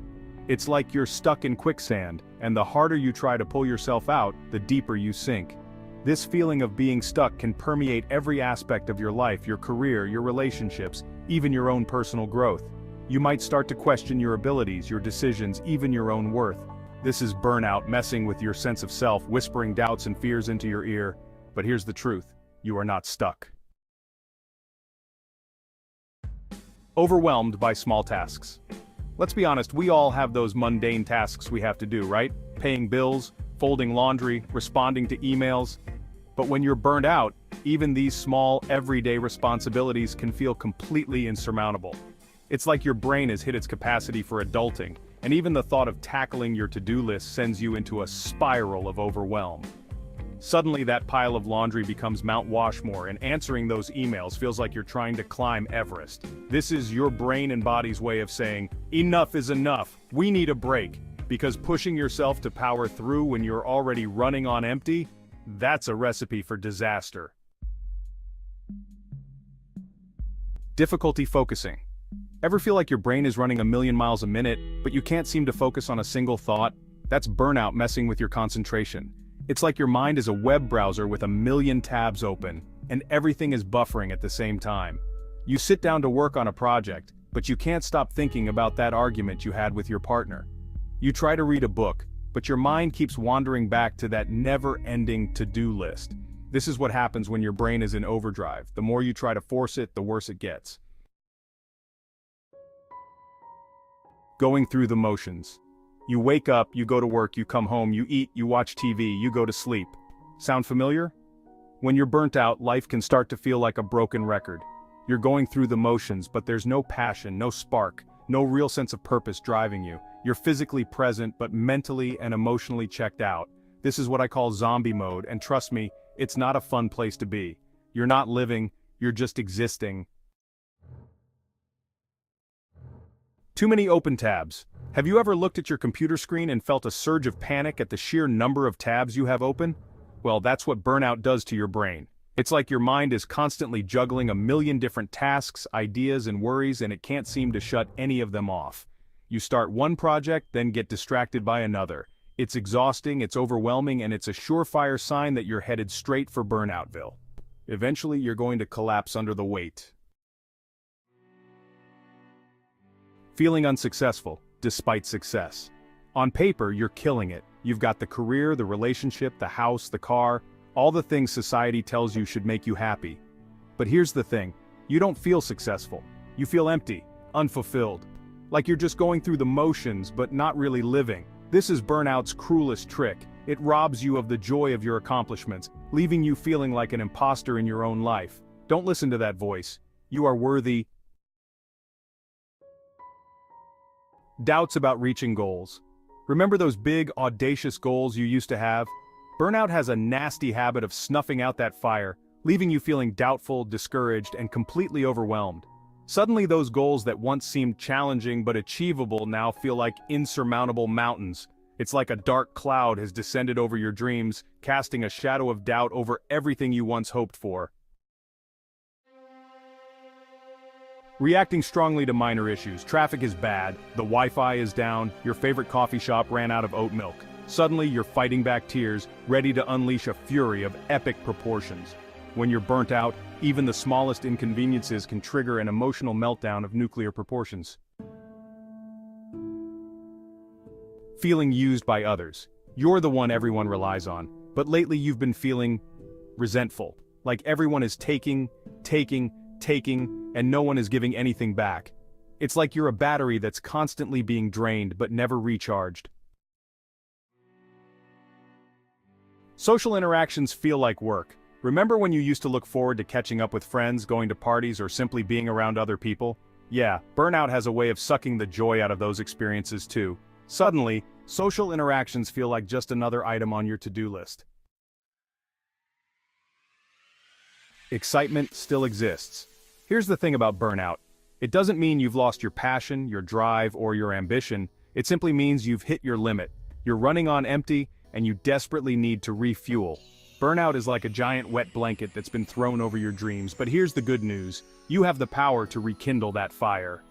It's like you're stuck in quicksand, and the harder you try to pull yourself out, the deeper you sink. This feeling of being stuck can permeate every aspect of your life, your career, your relationships, even your own personal growth. You might start to question your abilities, your decisions, even your own worth. This is burnout messing with your sense of self, whispering doubts and fears into your ear. But here's the truth: you are not stuck. Overwhelmed by small tasks. Let's be honest, we all have those mundane tasks we have to do, right? Paying bills, folding laundry, responding to emails. But when you're burned out, even these small, everyday responsibilities can feel completely insurmountable. It's like your brain has hit its capacity for adulting, and even the thought of tackling your to-do list sends you into a spiral of overwhelm. Suddenly that pile of laundry becomes Mount Washmore, and answering those emails feels like you're trying to climb Everest. This is your brain and body's way of saying, enough is enough, we need a break. Because pushing yourself to power through when you're already running on empty, that's a recipe for disaster. Difficulty focusing. Ever feel like your brain is running a million miles a minute, but you can't seem to focus on a single thought? That's burnout messing with your concentration. It's like your mind is a web browser with a million tabs open, and everything is buffering at the same time. You sit down to work on a project, but you can't stop thinking about that argument you had with your partner. You try to read a book, but your mind keeps wandering back to that never-ending to-do list. This is what happens when your brain is in overdrive. The more you try to force it, the worse it gets. Going through the motions. You wake up, you go to work, you come home, you eat, you watch TV, you go to sleep. Sound familiar? When you're burnt out, life can start to feel like a broken record. You're going through the motions, but there's no passion, no spark, no real sense of purpose driving you. You're physically present, but mentally and emotionally checked out. This is what I call zombie mode, and trust me, it's not a fun place to be. You're not living, you're just existing. Too many open tabs. Have you ever looked at your computer screen and felt a surge of panic at the sheer number of tabs you have open? Well, that's what burnout does to your brain. It's like your mind is constantly juggling a million different tasks, ideas, and worries, and it can't seem to shut any of them off. You start one project, then get distracted by another. It's exhausting, it's overwhelming, and it's a surefire sign that you're headed straight for Burnoutville. Eventually, you're going to collapse under the weight. Feeling unsuccessful, despite success. On paper, you're killing it. You've got the career, the relationship, the house, the car, all the things society tells you should make you happy. But here's the thing, you don't feel successful. You feel empty, unfulfilled. Like you're just going through the motions, but not really living. This is burnout's cruelest trick. It robs you of the joy of your accomplishments, leaving you feeling like an imposter in your own life. Don't listen to that voice. You are worthy. Doubts about reaching goals. Remember those big, audacious goals you used to have? Burnout has a nasty habit of snuffing out that fire, leaving you feeling doubtful, discouraged, and completely overwhelmed. Suddenly those goals that once seemed challenging but achievable now feel like insurmountable mountains. It's like a dark cloud has descended over your dreams, casting a shadow of doubt over everything you once hoped for. Reacting strongly to minor issues. Traffic is bad, the Wi-Fi is down, your favorite coffee shop ran out of oat milk. Suddenly you're fighting back tears, ready to unleash a fury of epic proportions. When you're burnt out, even the smallest inconveniences can trigger an emotional meltdown of nuclear proportions. Feeling used by others. You're the one everyone relies on, but lately you've been feeling resentful. Like everyone is taking, and no one is giving anything back. It's like you're a battery that's constantly being drained but never recharged. Social interactions feel like work. Remember when you used to look forward to catching up with friends, going to parties, or simply being around other people? Yeah, burnout has a way of sucking the joy out of those experiences too. Suddenly, social interactions feel like just another item on your to-do list. Excitement still exists. Here's the thing about burnout. It doesn't mean you've lost your passion, your drive, or your ambition. It simply means you've hit your limit. You're running on empty, and you desperately need to refuel. Burnout is like a giant wet blanket that's been thrown over your dreams, but here's the good news. You have the power to rekindle that fire.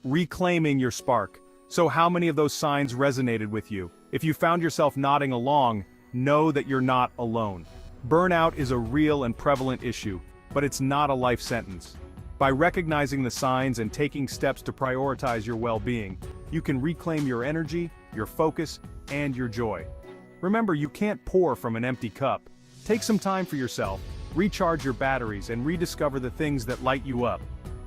Reclaiming your spark. So how many of those signs resonated with you? If you found yourself nodding along, know that you're not alone. Burnout is a real and prevalent issue, but it's not a life sentence. By recognizing the signs and taking steps to prioritize your well-being, you can reclaim your energy, your focus, and your joy. Remember, you can't pour from an empty cup. Take some time for yourself, recharge your batteries, and rediscover the things that light you up.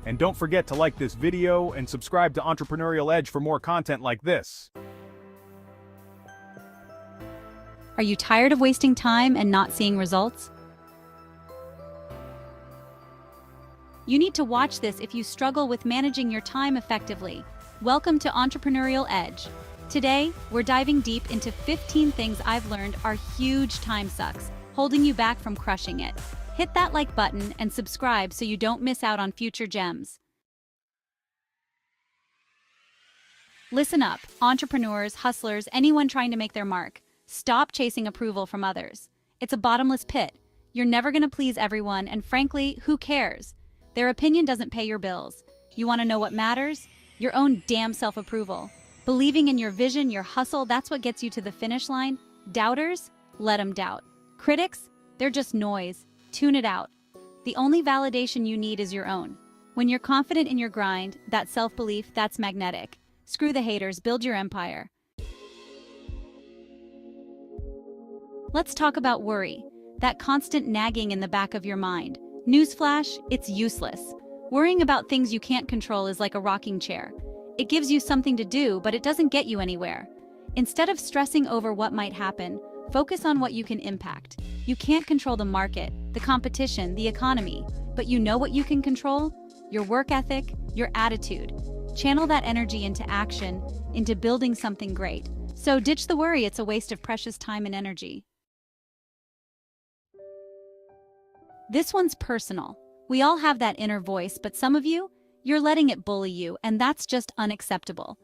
And don't forget to like this video and subscribe to Entrepreneurial Edge for more content like this. Are you tired of wasting time and not seeing results? You need to watch this if you struggle with managing your time effectively. Welcome to Entrepreneurial Edge. Today, we're diving deep into 15 things I've learned are huge time sucks, holding you back from crushing it. Hit that like button and subscribe so you don't miss out on future gems. Listen up, entrepreneurs, hustlers, anyone trying to make their mark. Stop chasing approval from others. It's a bottomless pit. You're never going to please everyone, and frankly, who cares? Their opinion doesn't pay your bills. You want to know what matters? Your own damn self-approval. Believing in your vision, your hustle, that's what gets you to the finish line. Doubters? Let them doubt. Critics? They're just noise. Tune it out. The only validation you need is your own. When you're confident in your grind, that self-belief, that's magnetic. Screw the haters, build your empire. Let's talk about worry. That constant nagging in the back of your mind. Newsflash, it's useless. Worrying about things you can't control is like a rocking chair. It gives you something to do, but it doesn't get you anywhere. Instead of stressing over what might happen, focus on what you can impact. You can't control the market, the competition, the economy, but you know what you can control? Your work ethic, your attitude. Channel that energy into action, into building something great. So ditch the worry, it's a waste of precious time and energy. This one's personal. We all have that inner voice, but some of you, you're letting it bully you, and that's just unacceptable.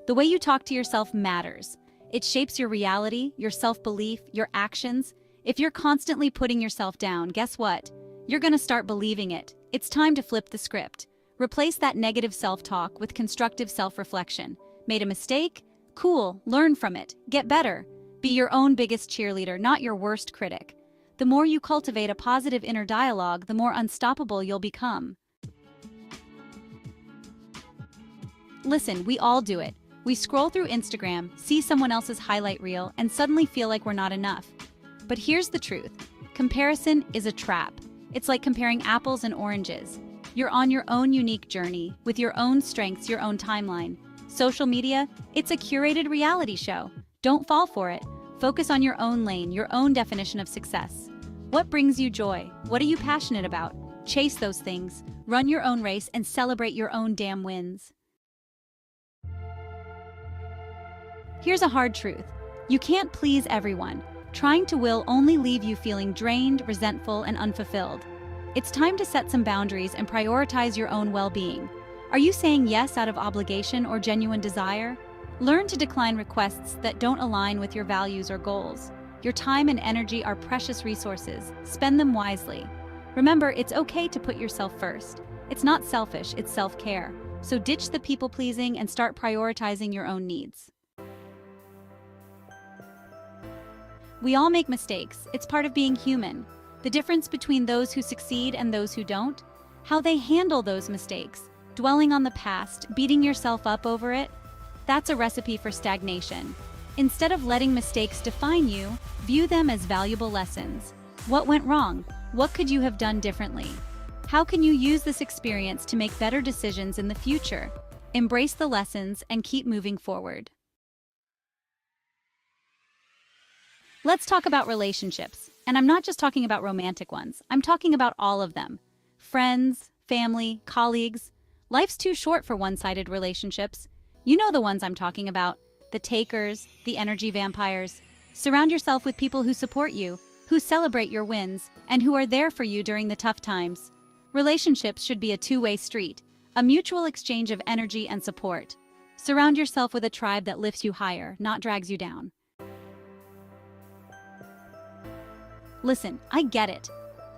The way you talk to yourself matters. It shapes your reality, your self-belief, your actions. If you're constantly putting yourself down, guess what? You're gonna start believing it. It's time to flip the script. Replace that negative self-talk with constructive self-reflection. Made a mistake? Cool, learn from it, get better. Be your own biggest cheerleader, not your worst critic. The more you cultivate a positive inner dialogue, the more unstoppable you'll become. Listen, we all do it. We scroll through Instagram, see someone else's highlight reel, and suddenly feel like we're not enough. But here's the truth. Comparison is a trap. It's like comparing apples and oranges. You're on your own unique journey, with your own strengths, your own timeline. Social media, it's a curated reality show. Don't fall for it. Focus on your own lane, your own definition of success. What brings you joy? What are you passionate about? Chase those things. Run your own race and celebrate your own damn wins. Here's a hard truth. You can't please everyone. Trying to will only leave you feeling drained, resentful, and unfulfilled. It's time to set some boundaries and prioritize your own well-being. Are you saying yes out of obligation or genuine desire? Learn to decline requests that don't align with your values or goals. Your time and energy are precious resources. Spend them wisely. Remember, it's okay to put yourself first. It's not selfish, it's self-care. So ditch the people-pleasing and start prioritizing your own needs. We all make mistakes. It's part of being human. The difference between those who succeed and those who don't? How they handle those mistakes. Dwelling on the past, beating yourself up over it? That's a recipe for stagnation. Instead of letting mistakes define you, view them as valuable lessons. What went wrong? What could you have done differently? How can you use this experience to make better decisions in the future? Embrace the lessons and keep moving forward. Let's talk about relationships. And I'm not just talking about romantic ones. I'm talking about all of them. Friends, family, colleagues. Life's too short for one-sided relationships. You know the ones I'm talking about. The takers, the energy vampires. Surround yourself with people who support you, who celebrate your wins, and who are there for you during the tough times. Relationships should be a two-way street, a mutual exchange of energy and support. Surround yourself with a tribe that lifts you higher, not drags you down. Listen, I get it.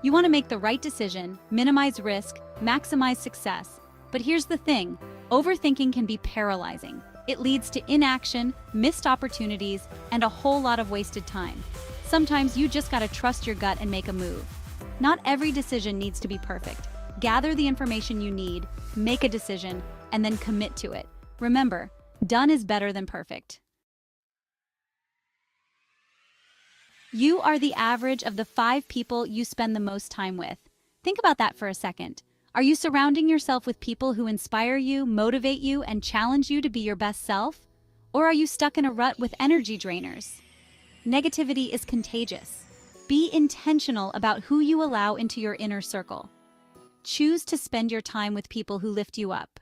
You want to make the right decision, minimize risk, maximize success. But here's the thing, overthinking can be paralyzing. It leads to inaction, missed opportunities, and a whole lot of wasted time. Sometimes you just gotta trust your gut and make a move. Not every decision needs to be perfect. Gather the information you need, make a decision, and then commit to it. Remember, done is better than perfect. You are the average of the 5 people you spend the most time with. Think about that for a second. Are you surrounding yourself with people who inspire you, motivate you, and challenge you to be your best self? Or are you stuck in a rut with energy drainers? Negativity is contagious. Be intentional about who you allow into your inner circle. Choose to spend your time with people who lift you up.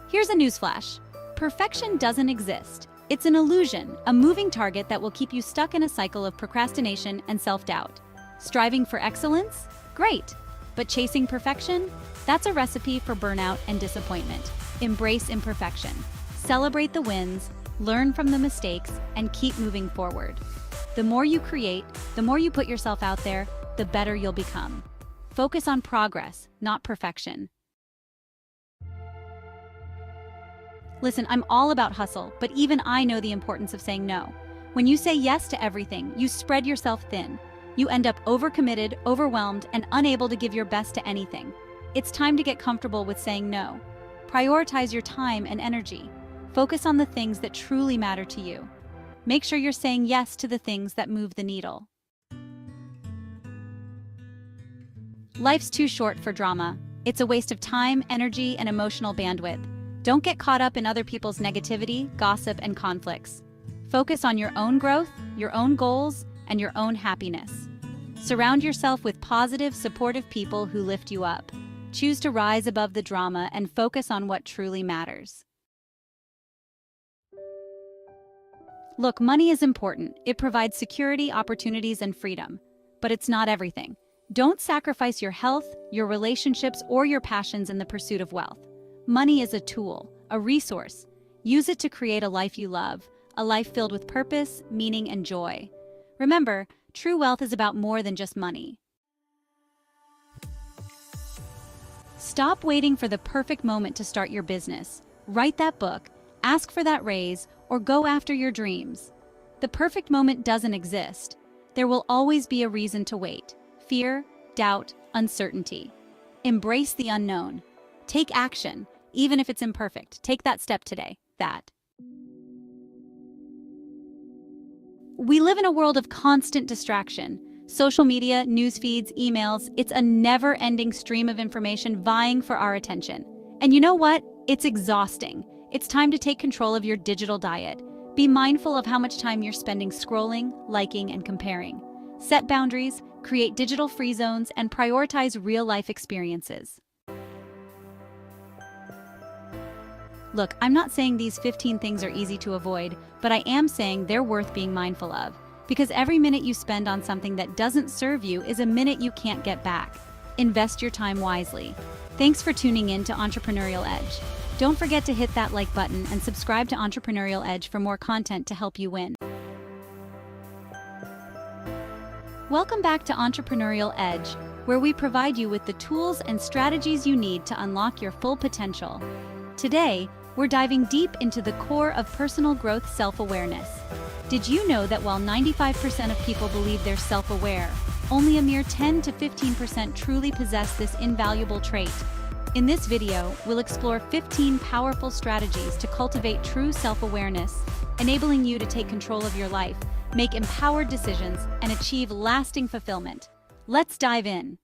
Here's a newsflash. Perfection doesn't exist. It's an illusion, a moving target that will keep you stuck in a cycle of procrastination and self-doubt. Striving for excellence? Great. But chasing perfection? That's a recipe for burnout and disappointment. Embrace imperfection. Celebrate the wins, learn from the mistakes, and keep moving forward. The more you create, the more you put yourself out there, the better you'll become. Focus on progress, not perfection. Listen, I'm all about hustle, but even I know the importance of saying no. When you say yes to everything, you spread yourself thin. You end up overcommitted, overwhelmed, and unable to give your best to anything. It's time to get comfortable with saying no. Prioritize your time and energy. Focus on the things that truly matter to you. Make sure you're saying yes to the things that move the needle. Life's too short for drama. It's a waste of time, energy, and emotional bandwidth. Don't get caught up in other people's negativity, gossip, and conflicts. Focus on your own growth, your own goals, and your own happiness. Surround yourself with positive, supportive people who lift you up. Choose to rise above the drama and focus on what truly matters. Look, money is important. It provides security, opportunities, and freedom. But it's not everything. Don't sacrifice your health, your relationships, or your passions in the pursuit of wealth. Money is a tool, a resource. Use it to create a life you love, a life filled with purpose, meaning, and joy. Remember, true wealth is about more than just money. Stop waiting for the perfect moment to start your business. Write that book, ask for that raise, or go after your dreams. The perfect moment doesn't exist. There will always be a reason to wait. Fear, doubt, uncertainty. Embrace the unknown. Take action, even if it's imperfect. Take that step today. We live in a world of constant distraction. Social media, news feeds, emails, it's a never-ending stream of information vying for our attention. And you know what? It's exhausting. It's time to take control of your digital diet. Be mindful of how much time you're spending scrolling, liking, and comparing. Set boundaries, create digital-free zones, and prioritize real-life experiences. Look, I'm not saying these 15 things are easy to avoid, but I am saying they're worth being mindful of. Because every minute you spend on something that doesn't serve you is a minute you can't get back. Invest your time wisely. Thanks for tuning in to Entrepreneurial Edge. Don't forget to hit that like button and subscribe to Entrepreneurial Edge for more content to help you win. Welcome back to Entrepreneurial Edge, where we provide you with the tools and strategies you need to unlock your full potential. Today, we're diving deep into the core of personal growth self-awareness. Did you know that while 95% of people believe they're self-aware, only a mere 10 to 15% truly possess this invaluable trait? In this video, we'll explore 15 powerful strategies to cultivate true self-awareness, enabling you to take control of your life, make empowered decisions, and achieve lasting fulfillment. Let's dive in.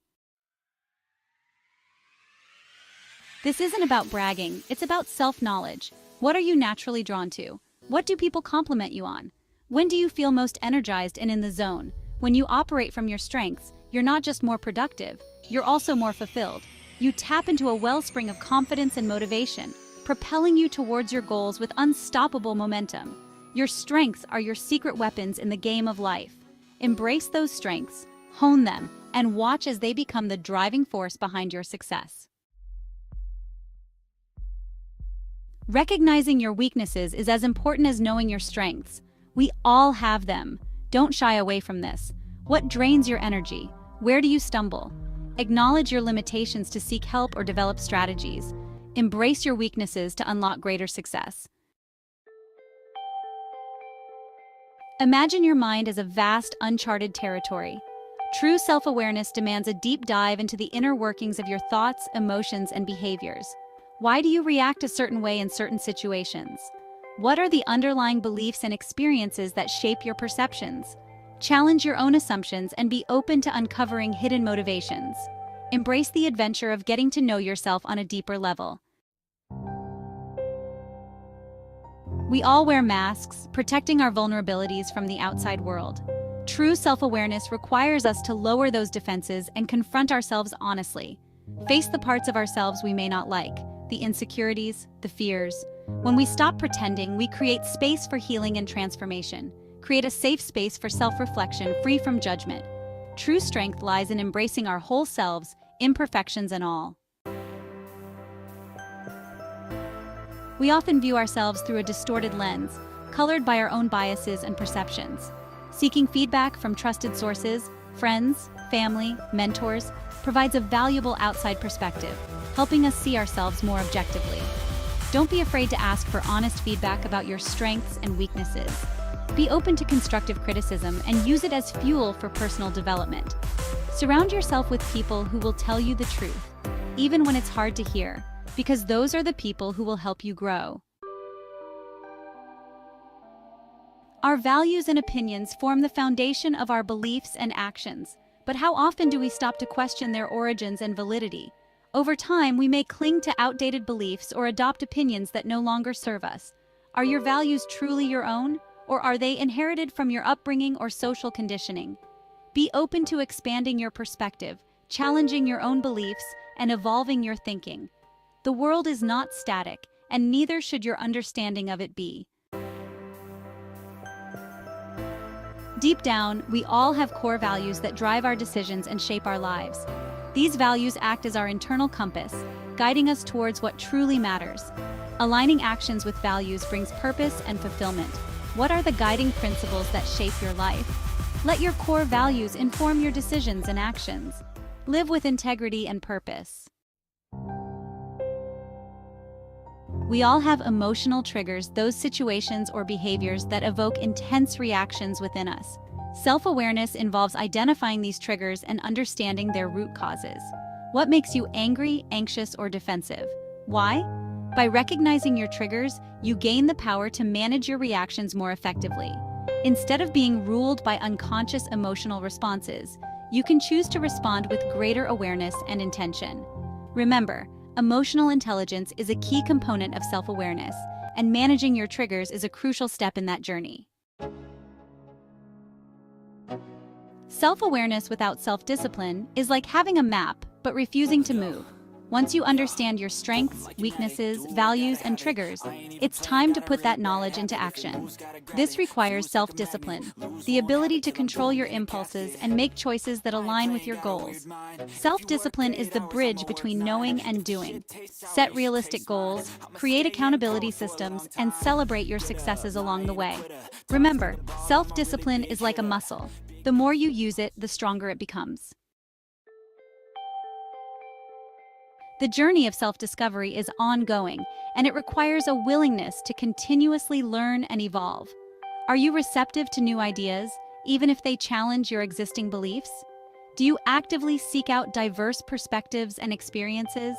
This isn't about bragging, it's about self-knowledge. What are you naturally drawn to? What do people compliment you on? When do you feel most energized and in the zone? When you operate from your strengths, you're not just more productive, you're also more fulfilled. You tap into a wellspring of confidence and motivation, propelling you towards your goals with unstoppable momentum. Your strengths are your secret weapons in the game of life. Embrace those strengths, hone them, and watch as they become the driving force behind your success. Recognizing your weaknesses is as important as knowing your strengths. We all have them. Don't shy away from this. What drains your energy? Where do you stumble? Acknowledge your limitations to seek help or develop strategies. Embrace your weaknesses to unlock greater success. Imagine your mind as a vast, uncharted territory. True self-awareness demands a deep dive into the inner workings of your thoughts, emotions, and behaviors. Why do you react a certain way in certain situations? What are the underlying beliefs and experiences that shape your perceptions? Challenge your own assumptions and be open to uncovering hidden motivations. Embrace the adventure of getting to know yourself on a deeper level. We all wear masks, protecting our vulnerabilities from the outside world. True self-awareness requires us to lower those defenses and confront ourselves honestly. Face the parts of ourselves we may not like, the insecurities, the fears. When we stop pretending, we create space for healing and transformation. Create a safe space for self-reflection free from judgment. True strength lies in embracing our whole selves, imperfections and all. We often view ourselves through a distorted lens, colored by our own biases and perceptions. Seeking feedback from trusted sources, friends, family, mentors, provides a valuable outside perspective, helping us see ourselves more objectively. Don't be afraid to ask for honest feedback about your strengths and weaknesses. Be open to constructive criticism and use it as fuel for personal development. Surround yourself with people who will tell you the truth, even when it's hard to hear, because those are the people who will help you grow. Our values and opinions form the foundation of our beliefs and actions, but how often do we stop to question their origins and validity? Over time, we may cling to outdated beliefs or adopt opinions that no longer serve us. Are your values truly your own, or are they inherited from your upbringing or social conditioning? Be open to expanding your perspective, challenging your own beliefs, and evolving your thinking. The world is not static, and neither should your understanding of it be. Deep down, we all have core values that drive our decisions and shape our lives. These values act as our internal compass, guiding us towards what truly matters. Aligning actions with values brings purpose and fulfillment. What are the guiding principles that shape your life? Let your core values inform your decisions and actions. Live with integrity and purpose. We all have emotional triggers, those situations or behaviors that evoke intense reactions within us. Self-awareness involves identifying these triggers and understanding their root causes. What makes you angry, anxious, or defensive? Why? By recognizing your triggers, you gain the power to manage your reactions more effectively. Instead of being ruled by unconscious emotional responses, you can choose to respond with greater awareness and intention. Remember, emotional intelligence is a key component of self-awareness, and managing your triggers is a crucial step in that journey. Self-awareness without self-discipline is like having a map, but refusing to move. Once you understand your strengths, weaknesses, values, and triggers, it's time to put that knowledge into action. This requires self-discipline, the ability to control your impulses and make choices that align with your goals. Self-discipline is the bridge between knowing and doing. Set realistic goals, create accountability systems, and celebrate your successes along the way. Remember, self-discipline is like a muscle. The more you use it, the stronger it becomes. The journey of self-discovery is ongoing, and it requires a willingness to continuously learn and evolve. Are you receptive to new ideas, even if they challenge your existing beliefs? Do you actively seek out diverse perspectives and experiences?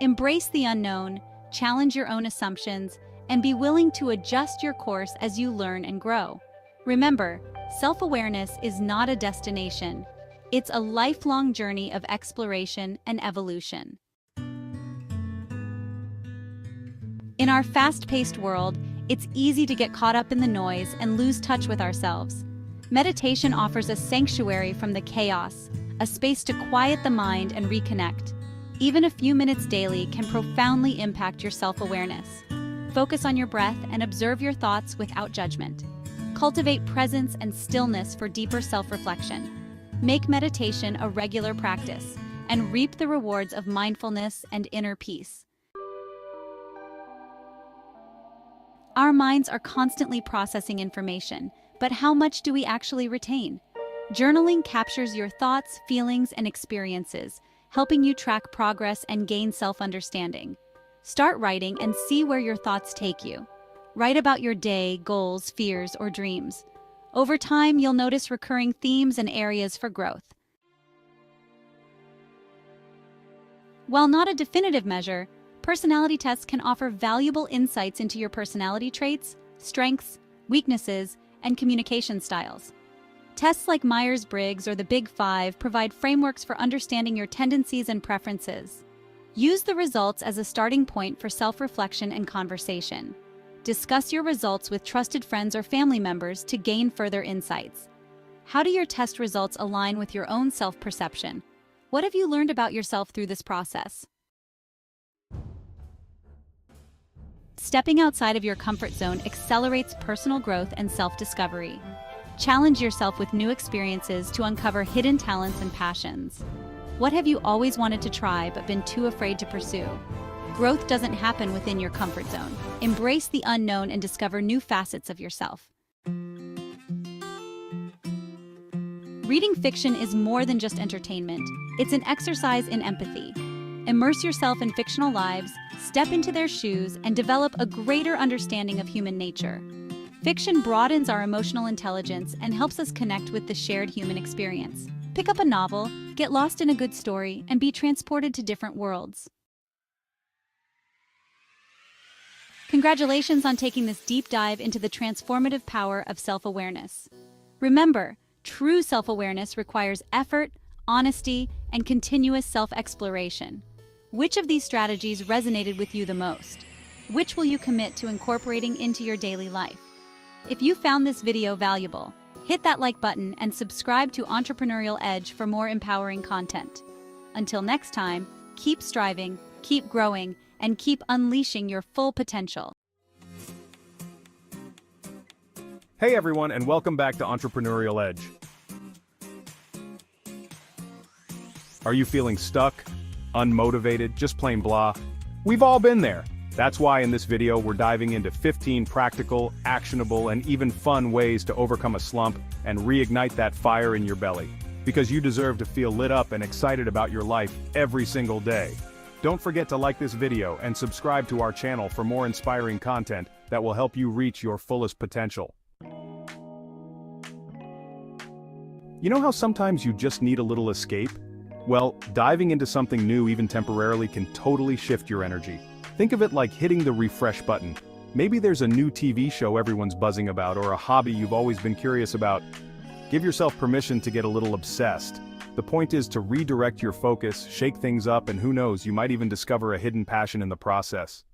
Embrace the unknown, challenge your own assumptions, and be willing to adjust your course as you learn and grow. Remember, self-awareness is not a destination. It's a lifelong journey of exploration and evolution. In our fast-paced world, it's easy to get caught up in the noise and lose touch with ourselves. Meditation offers a sanctuary from the chaos, a space to quiet the mind and reconnect. Even a few minutes daily can profoundly impact your self-awareness. Focus on your breath and observe your thoughts without judgment. Cultivate presence and stillness for deeper self-reflection. Make meditation a regular practice and reap the rewards of mindfulness and inner peace. Our minds are constantly processing information, but how much do we actually retain? Journaling captures your thoughts, feelings, and experiences, helping you track progress and gain self-understanding. Start writing and see where your thoughts take you. Write about your day, goals, fears, or dreams. Over time, you'll notice recurring themes and areas for growth. While not a definitive measure, personality tests can offer valuable insights into your personality traits, strengths, weaknesses, and communication styles. Tests like Myers-Briggs or the Big Five provide frameworks for understanding your tendencies and preferences. Use the results as a starting point for self-reflection and conversation. Discuss your results with trusted friends or family members to gain further insights. How do your test results align with your own self-perception? What have you learned about yourself through this process? Stepping outside of your comfort zone accelerates personal growth and self-discovery. Challenge yourself with new experiences to uncover hidden talents and passions. What have you always wanted to try but been too afraid to pursue? Growth doesn't happen within your comfort zone. Embrace the unknown and discover new facets of yourself. Reading fiction is more than just entertainment. It's an exercise in empathy. Immerse yourself in fictional lives, step into their shoes, and develop a greater understanding of human nature. Fiction broadens our emotional intelligence and helps us connect with the shared human experience. Pick up a novel, get lost in a good story, and be transported to different worlds. Congratulations on taking this deep dive into the transformative power of self-awareness. Remember, true self-awareness requires effort, honesty, and continuous self-exploration. Which of these strategies resonated with you the most? Which will you commit to incorporating into your daily life? If you found this video valuable, hit that like button and subscribe to Entrepreneurial Edge for more empowering content. Until next time, keep striving, keep growing, and keep unleashing your full potential. Hey everyone, and welcome back to Entrepreneurial Edge. Are you feeling stuck, unmotivated, just plain blah? We've all been there. That's why in this video we're diving into 15 practical, actionable, and even fun ways to overcome a slump and reignite that fire in your belly. Because you deserve to feel lit up and excited about your life every single day. Don't forget to like this video and subscribe to our channel for more inspiring content that will help you reach your fullest potential. You know how sometimes you just need a little escape? Well, diving into something new even temporarily can totally shift your energy. Think of it like hitting the refresh button. Maybe there's a new TV show everyone's buzzing about or a hobby you've always been curious about. Give yourself permission to get a little obsessed. The point is to redirect your focus, shake things up, and who knows, you might even discover a hidden passion in the process.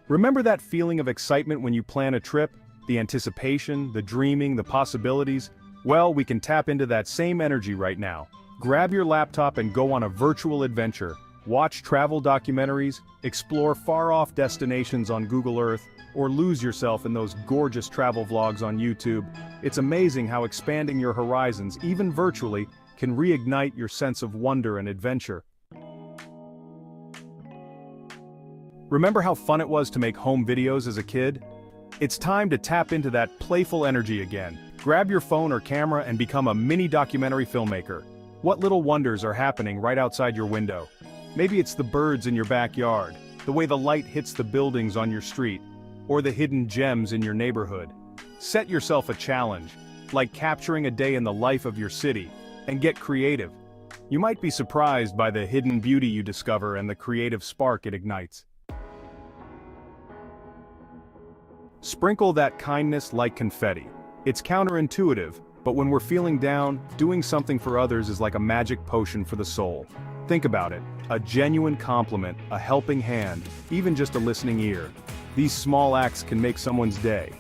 Remember that feeling of excitement when you plan a trip? The anticipation, the dreaming, the possibilities? Well, we can tap into that same energy right now. Grab your laptop and go on a virtual adventure. Watch travel documentaries, explore far-off destinations on Google Earth, or lose yourself in those gorgeous travel vlogs on YouTube. It's amazing how expanding your horizons, even virtually, can reignite your sense of wonder and adventure. Remember how fun it was to make home videos as a kid? It's time to tap into that playful energy again. Grab your phone or camera and become a mini documentary filmmaker. What little wonders are happening right outside your window? Maybe it's the birds in your backyard, the way the light hits the buildings on your street, or the hidden gems in your neighborhood. Set yourself a challenge, like capturing a day in the life of your city, and get creative. You might be surprised by the hidden beauty you discover and the creative spark it ignites. Sprinkle that kindness like confetti. It's counterintuitive, But when we're feeling down, doing something for others is like a magic potion for the soul. Think about it, a genuine compliment, a helping hand, even just a listening ear. These small acts can make someone's day.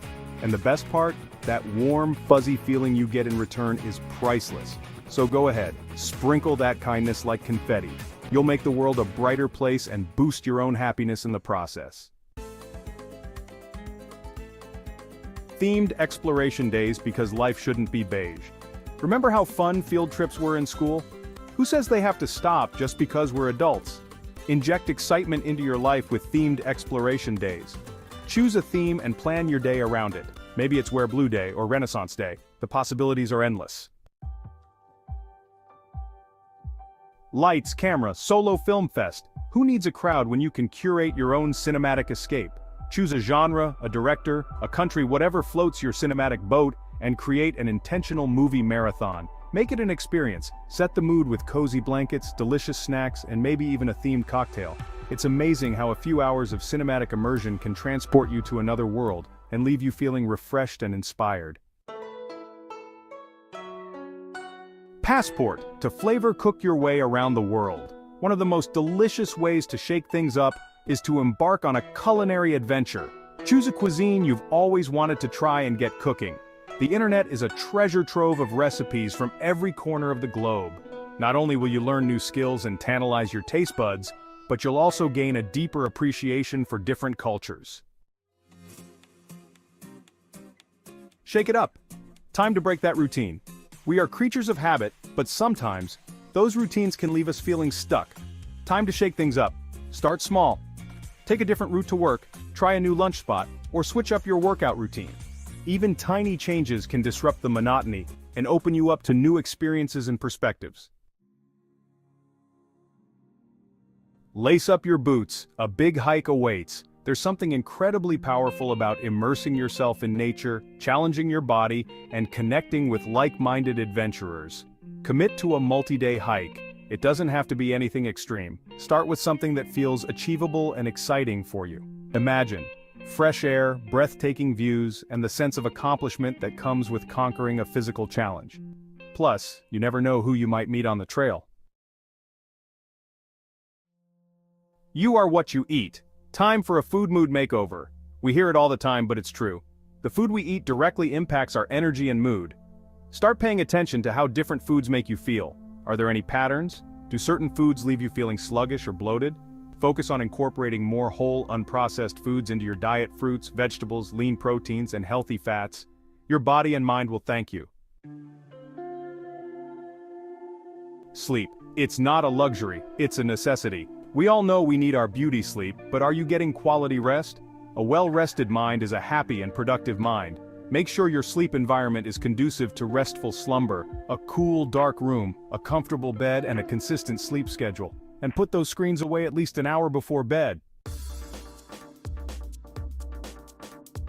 And the best part? That warm, fuzzy feeling you get in return is priceless. So go ahead, sprinkle that kindness like confetti. You'll make the world a brighter place and boost your own happiness in the process. Themed exploration days because life shouldn't be beige. Remember how fun field trips were in school? Who says they have to stop just because we're adults? Inject excitement into your life with themed exploration days. Choose a theme and plan your day around it. Maybe it's Wear Blue Day or Renaissance Day. The possibilities are endless. Lights, camera, solo film fest. Who needs a crowd when you can curate your own cinematic escape? Choose a genre, a director, a country, whatever floats your cinematic boat, and create an intentional movie marathon. Make it an experience. Set the mood with cozy blankets, delicious snacks, and maybe even a themed cocktail. It's amazing how a few hours of cinematic immersion can transport you to another world and leave you feeling refreshed and inspired. Passport, to flavor cook your way around the world. One of the most delicious ways to shake things up is to embark on a culinary adventure. Choose a cuisine you've always wanted to try and get cooking. The internet is a treasure trove of recipes from every corner of the globe. Not only will you learn new skills and tantalize your taste buds, but you'll also gain a deeper appreciation for different cultures. Shake it up. Time to break that routine. We are creatures of habit, but sometimes, those routines can leave us feeling stuck. Time to shake things up. Start small. Take a different route to work, try a new lunch spot, or switch up your workout routine. Even tiny changes can disrupt the monotony and open you up to new experiences and perspectives. Lace up your boots, a big hike awaits. There's something incredibly powerful about immersing yourself in nature, challenging your body, and connecting with like-minded adventurers. Commit to a multi-day hike. It doesn't have to be anything extreme. Start with something that feels achievable and exciting for you. Imagine fresh air, breathtaking views, and the sense of accomplishment that comes with conquering a physical challenge. Plus, you never know who you might meet on the trail. You are what you eat. Time for a food mood makeover. We hear it all the time, but it's true. The food we eat directly impacts our energy and mood. Start paying attention to how different foods make you feel. Are there any patterns? Do certain foods leave you feeling sluggish or bloated? Focus on incorporating more whole, unprocessed foods into your diet: fruits, vegetables, lean proteins, and healthy fats. Your body and mind will thank you. Sleep. It's not a luxury, it's a necessity. We all know we need our beauty sleep, but are you getting quality rest? A well-rested mind is a happy and productive mind. Make sure your sleep environment is conducive to restful slumber, a cool, dark room, a comfortable bed, and a consistent sleep schedule. And put those screens away at least an hour before bed.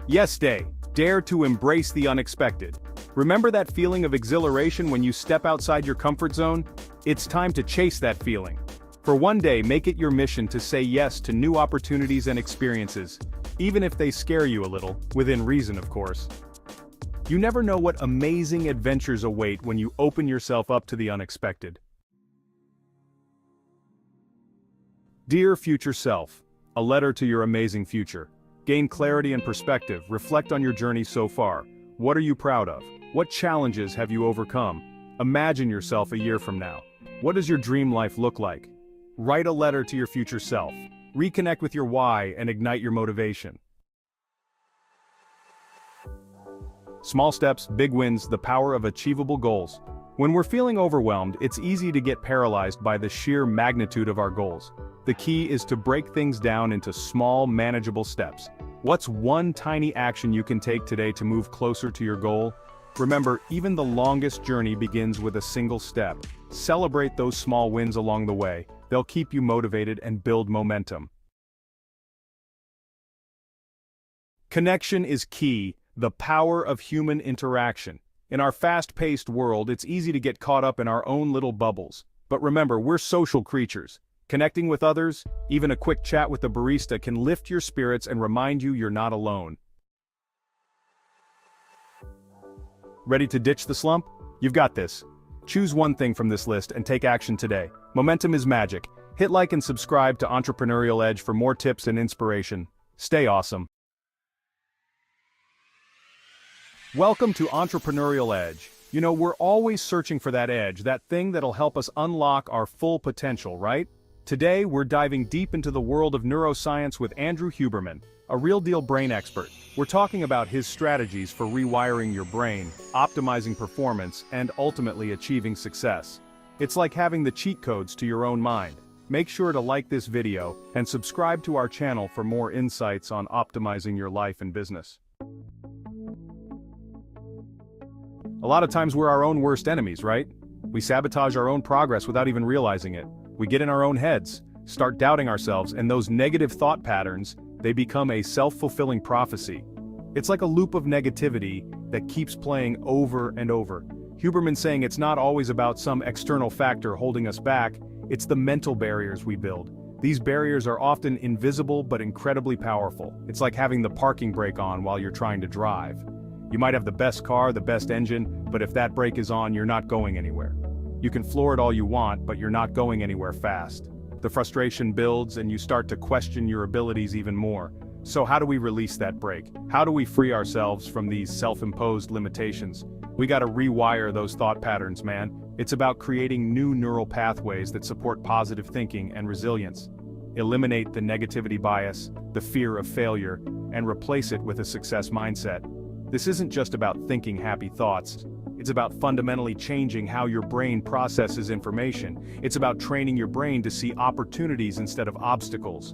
Yes Day. Dare to embrace the unexpected. Remember that feeling of exhilaration when you step outside your comfort zone? It's time to chase that feeling. For one day, make it your mission to say yes to new opportunities and experiences, even if they scare you a little, within reason of course. You never know what amazing adventures await when you open yourself up to the unexpected. Dear future self, a letter to your amazing future. Gain clarity and perspective, reflect on your journey so far. What are you proud of? What challenges have you overcome? Imagine yourself a year from now. What does your dream life look like? Write a letter to your future self. Reconnect with your why and ignite your motivation. Small steps, big wins, the power of achievable goals. When we're feeling overwhelmed, it's easy to get paralyzed by the sheer magnitude of our goals. The key is to break things down into small, manageable steps. What's one tiny action you can take today to move closer to your goal? Remember, even the longest journey begins with a single step. Celebrate those small wins along the way. They'll keep you motivated and build momentum. Connection is key, the power of human interaction. In our fast-paced world, it's easy to get caught up in our own little bubbles. But remember, we're social creatures. Connecting with others, even a quick chat with a barista, can lift your spirits and remind you you're not alone. Ready to ditch the slump? You've got this. Choose one thing from this list and take action today. Momentum is magic. Hit like and subscribe to Entrepreneurial Edge for more tips and inspiration. Stay awesome. Welcome to Entrepreneurial Edge. You know, we're always searching for that edge, that thing that'll help us unlock our full potential, right? Today, we're diving deep into the world of neuroscience with Andrew Huberman, a real-deal brain expert. We're talking about his strategies for rewiring your brain, optimizing performance, and ultimately achieving success. It's like having the cheat codes to your own mind. Make sure to like this video and subscribe to our channel for more insights on optimizing your life and business. A lot of times we're our own worst enemies, right? We sabotage our own progress without even realizing it. We get in our own heads, start doubting ourselves, and those negative thought patterns, they become a self-fulfilling prophecy. It's like a loop of negativity that keeps playing over and over. Huberman's saying it's not always about some external factor holding us back, it's the mental barriers we build. These barriers are often invisible but incredibly powerful. It's like having the parking brake on while you're trying to drive. You might have the best car, the best engine, but if that brake is on, you're not going anywhere. You can floor it all you want, but you're not going anywhere fast. The frustration builds and you start to question your abilities even more. So how do we release that brake? How do we free ourselves from these self-imposed limitations? We gotta rewire those thought patterns, man. It's about creating new neural pathways that support positive thinking and resilience. Eliminate the negativity bias, the fear of failure, and replace it with a success mindset. This isn't just about thinking happy thoughts. It's about fundamentally changing how your brain processes information. It's about training your brain to see opportunities instead of obstacles.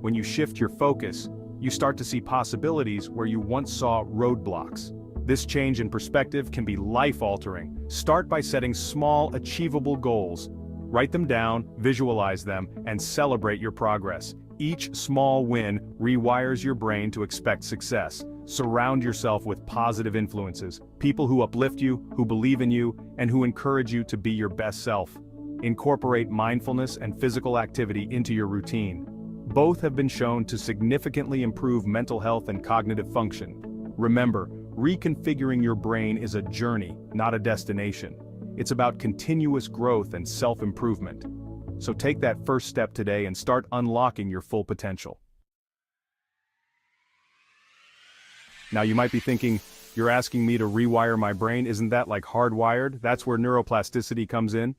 When you shift your focus, you start to see possibilities where you once saw roadblocks. This change in perspective can be life-altering. Start by setting small, achievable goals. Write them down, visualize them, and celebrate your progress. Each small win rewires your brain to expect success. Surround yourself with positive influences, people who uplift you, who believe in you, and who encourage you to be your best self. Incorporate mindfulness and physical activity into your routine. Both have been shown to significantly improve mental health and cognitive function. Remember, reconfiguring your brain is a journey, not a destination. It's about continuous growth and self-improvement. So take that first step today and start unlocking your full potential. Now you might be thinking, you're asking me to rewire my brain, isn't that like hardwired? That's where neuroplasticity comes in.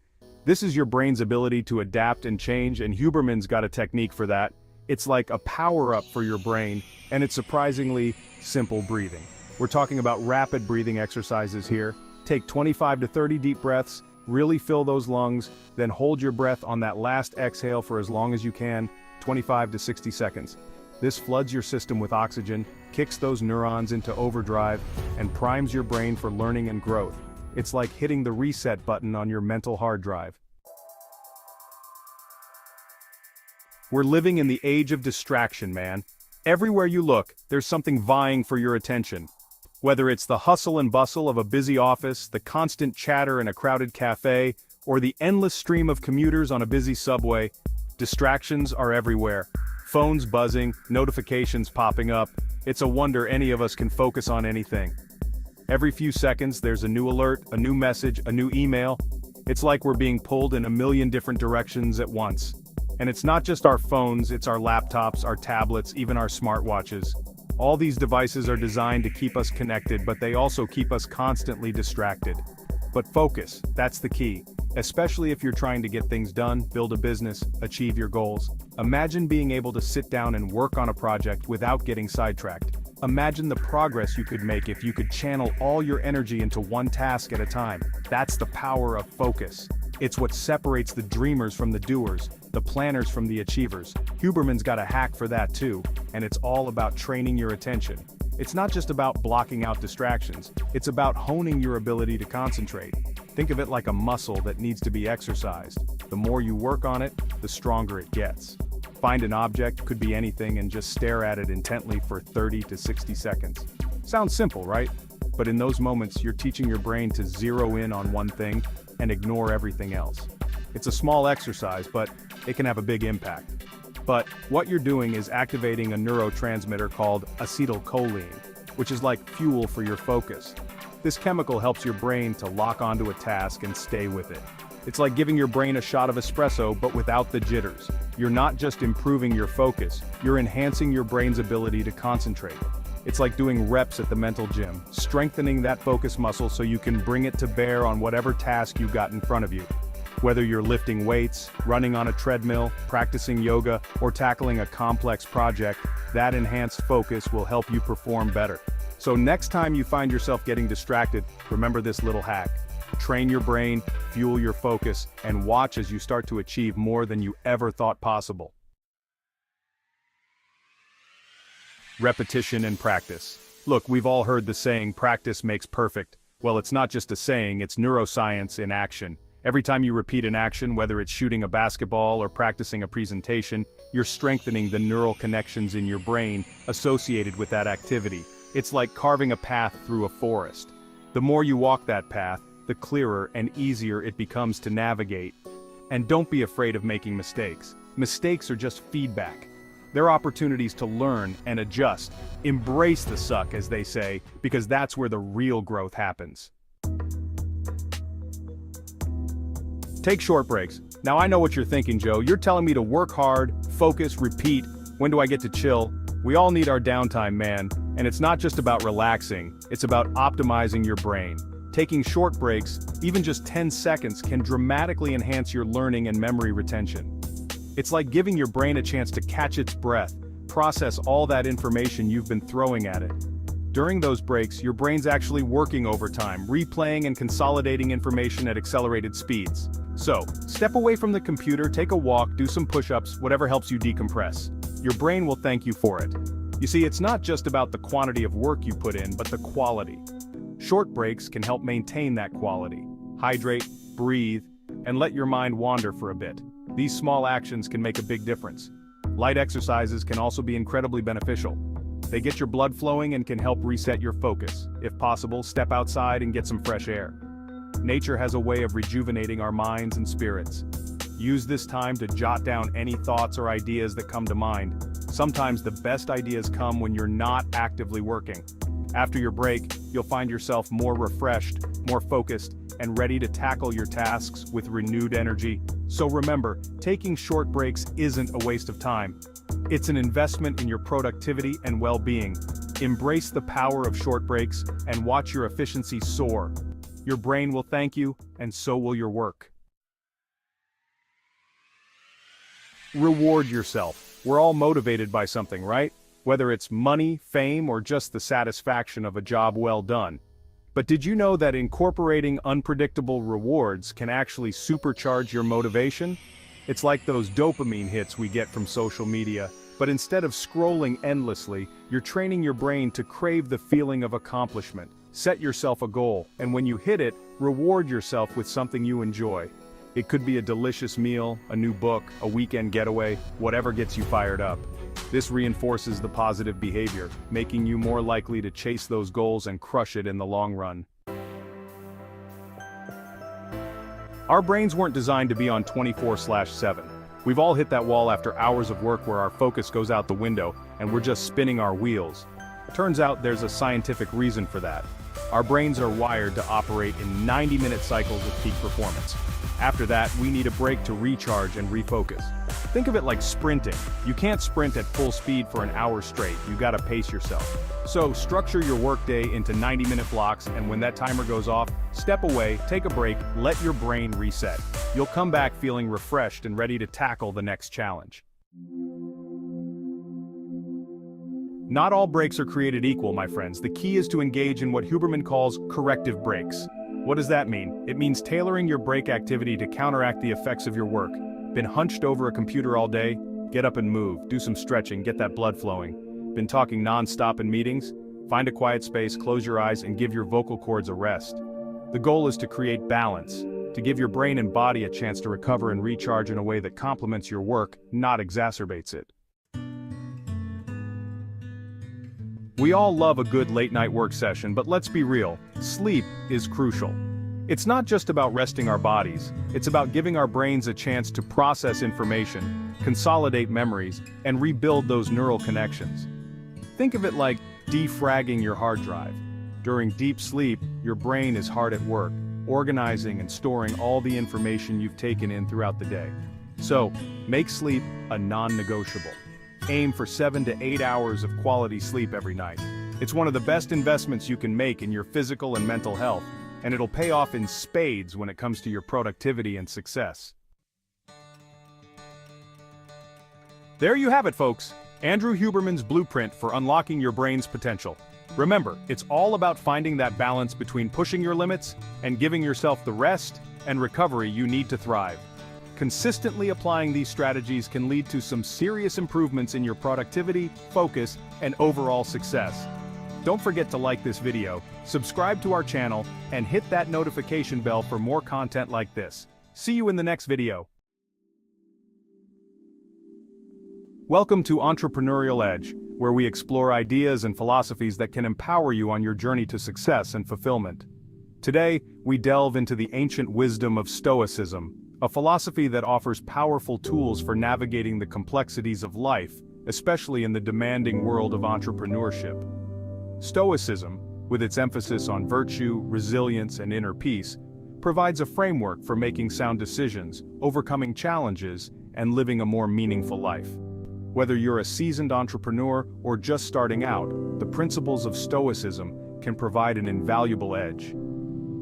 This is your brain's ability to adapt and change, and Huberman's got a technique for that. It's like a power-up for your brain, and it's surprisingly simple breathing. We're talking about rapid breathing exercises here. Take 25 to 30 deep breaths, really fill those lungs, then hold your breath on that last exhale for as long as you can, 25 to 60 seconds. This floods your system with oxygen, kicks those neurons into overdrive, and primes your brain for learning and growth. It's like hitting the reset button on your mental hard drive. We're living in the age of distraction, man. Everywhere you look, there's something vying for your attention. Whether it's the hustle and bustle of a busy office, the constant chatter in a crowded cafe, or the endless stream of commuters on a busy subway, distractions are everywhere. Phones buzzing, notifications popping up. It's a wonder any of us can focus on anything. Every few seconds, there's a new alert, a new message, a new email. It's like we're being pulled in a million different directions at once. And it's not just our phones, it's our laptops, our tablets, even our smartwatches. All these devices are designed to keep us connected, but they also keep us constantly distracted. But focus, that's the key. Especially if you're trying to get things done, build a business, achieve your goals. Imagine being able to sit down and work on a project without getting sidetracked. Imagine the progress you could make if you could channel all your energy into one task at a time. That's the power of focus. It's what separates the dreamers from the doers, the planners from the achievers. Huberman's got a hack for that too, and it's all about training your attention. It's not just about blocking out distractions, it's about honing your ability to concentrate. Think of it like a muscle that needs to be exercised. The more you work on it, the stronger it gets. Find an object, could be anything, and just stare at it intently for 30 to 60 seconds. Sounds simple, right? But in those moments, you're teaching your brain to zero in on one thing and ignore everything else. It's a small exercise, but it can have a big impact. But what you're doing is activating a neurotransmitter called acetylcholine, which is like fuel for your focus. This chemical helps your brain to lock onto a task and stay with it. It's like giving your brain a shot of espresso, but without the jitters. You're not just improving your focus, you're enhancing your brain's ability to concentrate. It's like doing reps at the mental gym, strengthening that focus muscle so you can bring it to bear on whatever task you got in front of you. Whether you're lifting weights, running on a treadmill, practicing yoga, or tackling a complex project, that enhanced focus will help you perform better. So next time you find yourself getting distracted, remember this little hack. Train your brain, fuel your focus, and watch as you start to achieve more than you ever thought possible. Repetition and practice. Look, we've all heard the saying, practice makes perfect. Well, it's not just a saying, it's neuroscience in action. Every time you repeat an action, whether it's shooting a basketball or practicing a presentation, you're strengthening the neural connections in your brain associated with that activity. It's like carving a path through a forest. The more you walk that path, the clearer and easier it becomes to navigate. And don't be afraid of making mistakes. Mistakes are just feedback. They're opportunities to learn and adjust. Embrace the suck, as they say, because that's where the real growth happens. Take short breaks. Now I know what you're thinking, Joe. You're telling me to work hard, focus, repeat. When do I get to chill? We all need our downtime, man. And it's not just about relaxing, it's about optimizing your brain. Taking short breaks, even just 10 seconds, can dramatically enhance your learning and memory retention. It's like giving your brain a chance to catch its breath, process all that information you've been throwing at it. During those breaks, your brain's actually working overtime, replaying and consolidating information at accelerated speeds. So, step away from the computer, take a walk, do some push-ups, whatever helps you decompress. Your brain will thank you for it. You see, it's not just about the quantity of work you put in, but the quality. Short breaks can help maintain that quality. Hydrate, breathe, and let your mind wander for a bit. These small actions can make a big difference. Light exercises can also be incredibly beneficial. They get your blood flowing and can help reset your focus. If possible, step outside and get some fresh air. Nature has a way of rejuvenating our minds and spirits. Use this time to jot down any thoughts or ideas that come to mind. Sometimes the best ideas come when you're not actively working. After your break, you'll find yourself more refreshed, more focused, and ready to tackle your tasks with renewed energy. So remember, taking short breaks isn't a waste of time. It's an investment in your productivity and well-being. Embrace the power of short breaks and watch your efficiency soar. Your brain will thank you, and so will your work. Reward yourself. We're all motivated by something, right? Whether it's money, fame, or just the satisfaction of a job well done. But did you know that incorporating unpredictable rewards can actually supercharge your motivation? It's like those dopamine hits we get from social media, but instead of scrolling endlessly, you're training your brain to crave the feeling of accomplishment. Set yourself a goal, and when you hit it, reward yourself with something you enjoy. It could be a delicious meal, a new book, a weekend getaway, whatever gets you fired up. This reinforces the positive behavior, making you more likely to chase those goals and crush it in the long run. Our brains weren't designed to be on 24/7. We've all hit that wall after hours of work where our focus goes out the window and we're just spinning our wheels. Turns out there's a scientific reason for that. Our brains are wired to operate in 90-minute cycles of peak performance. After that, we need a break to recharge and refocus. Think of it like sprinting. You can't sprint at full speed for an hour straight, you gotta pace yourself. So structure your workday into 90-minute blocks, and when that timer goes off, step away, take a break, let your brain reset. You'll come back feeling refreshed and ready to tackle the next challenge. Not all breaks are created equal, my friends. The key is to engage in what Huberman calls corrective breaks. What does that mean? It means tailoring your break activity to counteract the effects of your work. Been hunched over a computer all day? Get up and move, do some stretching, get that blood flowing. Been talking non-stop in meetings? Find a quiet space, close your eyes, and give your vocal cords a rest. The goal is to create balance, to give your brain and body a chance to recover and recharge in a way that complements your work, not exacerbates it. We all love a good late-night work session, but let's be real, sleep is crucial. It's not just about resting our bodies, it's about giving our brains a chance to process information, consolidate memories, and rebuild those neural connections. Think of it like defragging your hard drive. During deep sleep, your brain is hard at work, organizing and storing all the information you've taken in throughout the day. So, make sleep a non-negotiable. Aim for 7 to 8 hours of quality sleep every night. It's one of the best investments you can make in your physical and mental health, and it'll pay off in spades when it comes to your productivity and success. There you have it, folks. Andrew Huberman's blueprint for unlocking your brain's potential. Remember, it's all about finding that balance between pushing your limits and giving yourself the rest and recovery you need to thrive. Consistently applying these strategies can lead to some serious improvements in your productivity, focus, and overall success. Don't forget to like this video, subscribe to our channel, and hit that notification bell for more content like this. See you in the next video. Welcome to Entrepreneurial Edge, where we explore ideas and philosophies that can empower you on your journey to success and fulfillment. Today, we delve into the ancient wisdom of Stoicism, a philosophy that offers powerful tools for navigating the complexities of life, especially in the demanding world of entrepreneurship. Stoicism, with its emphasis on virtue, resilience, and inner peace, provides a framework for making sound decisions, overcoming challenges, and living a more meaningful life. Whether you're a seasoned entrepreneur or just starting out, the principles of Stoicism can provide an invaluable edge.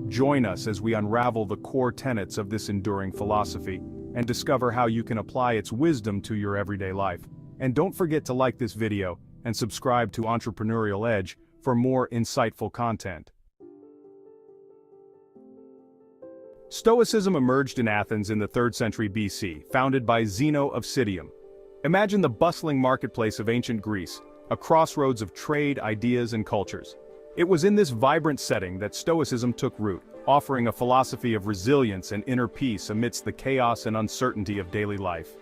Join us as we unravel the core tenets of this enduring philosophy and discover how you can apply its wisdom to your everyday life. And don't forget to like this video and subscribe to Entrepreneurial Edge for more insightful content. Stoicism emerged in Athens in the 3rd century BC, founded by Zeno of Citium. Imagine the bustling marketplace of ancient Greece, a crossroads of trade, ideas, and cultures. It was in this vibrant setting that Stoicism took root, offering a philosophy of resilience and inner peace amidst the chaos and uncertainty of daily life.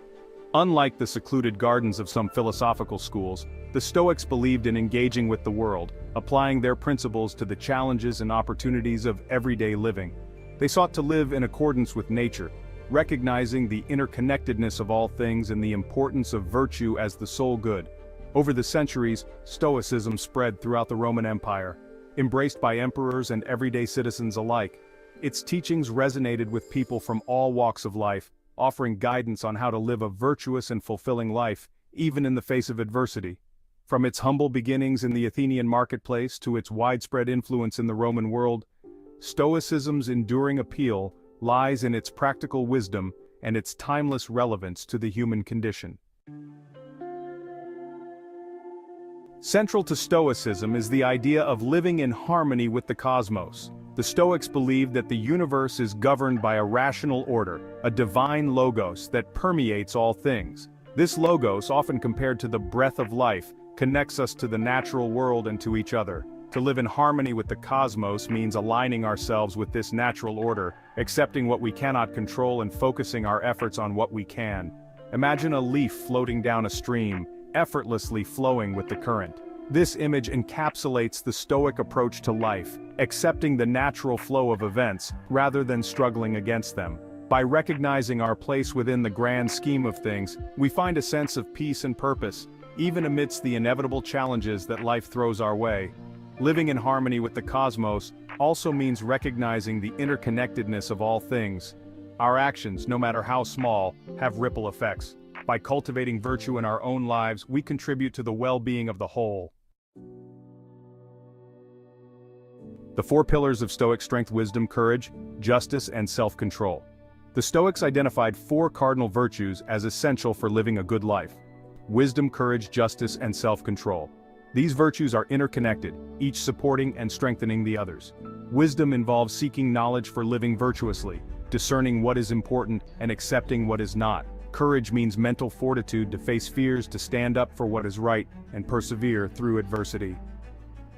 Unlike the secluded gardens of some philosophical schools, the Stoics believed in engaging with the world, applying their principles to the challenges and opportunities of everyday living. They sought to live in accordance with nature, recognizing the interconnectedness of all things and the importance of virtue as the sole good. Over the centuries, Stoicism spread throughout the Roman Empire, embraced by emperors and everyday citizens alike. Its teachings resonated with people from all walks of life, offering guidance on how to live a virtuous and fulfilling life, even in the face of adversity. From its humble beginnings in the Athenian marketplace to its widespread influence in the Roman world, Stoicism's enduring appeal lies in its practical wisdom and its timeless relevance to the human condition. Central to Stoicism is the idea of living in harmony with the cosmos. The Stoics believed that the universe is governed by a rational order, a divine logos that permeates all things. This logos, often compared to the breath of life, connects us to the natural world and to each other. To live in harmony with the cosmos means aligning ourselves with this natural order, accepting what we cannot control and focusing our efforts on what we can. Imagine a leaf floating down a stream, effortlessly flowing with the current. This image encapsulates the Stoic approach to life, accepting the natural flow of events, rather than struggling against them. By recognizing our place within the grand scheme of things, we find a sense of peace and purpose, even amidst the inevitable challenges that life throws our way. Living in harmony with the cosmos also means recognizing the interconnectedness of all things. Our actions, no matter how small, have ripple effects. By cultivating virtue in our own lives, we contribute to the well-being of the whole. The 4 pillars of Stoic strength: wisdom, courage, justice, and self-control. The Stoics identified 4 cardinal virtues as essential for living a good life: wisdom, courage, justice, and self-control. These virtues are interconnected, each supporting and strengthening the others. Wisdom involves seeking knowledge for living virtuously, discerning what is important and accepting what is not. Courage means mental fortitude to face fears, to stand up for what is right, and persevere through adversity.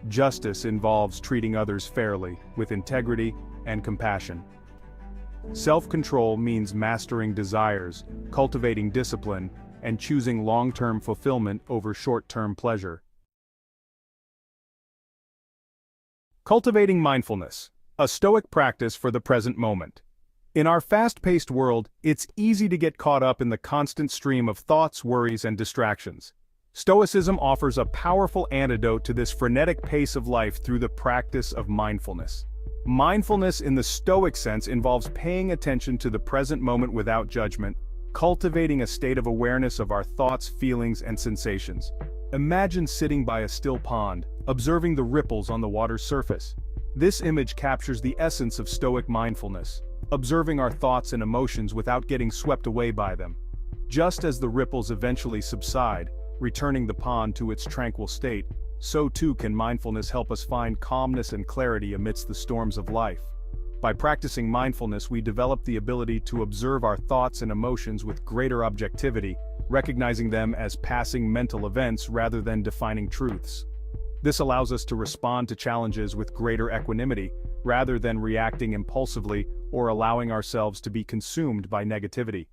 Justice involves treating others fairly, with integrity and compassion. Self-control means mastering desires, cultivating discipline, and choosing long-term fulfillment over short-term pleasure. Cultivating mindfulness, a Stoic practice for the present moment. In our fast-paced world, it's easy to get caught up in the constant stream of thoughts, worries, and distractions. Stoicism offers a powerful antidote to this frenetic pace of life through the practice of mindfulness. Mindfulness in the Stoic sense involves paying attention to the present moment without judgment, cultivating a state of awareness of our thoughts, feelings, and sensations. Imagine sitting by a still pond, observing the ripples on the water's surface. This image captures the essence of Stoic mindfulness, observing our thoughts and emotions without getting swept away by them. Just as the ripples eventually subside, returning the pond to its tranquil state, so too can mindfulness help us find calmness and clarity amidst the storms of life. By practicing mindfulness, we develop the ability to observe our thoughts and emotions with greater objectivity, recognizing them as passing mental events rather than defining truths. This allows us to respond to challenges with greater equanimity, rather than reacting impulsively or allowing ourselves to be consumed by negativity.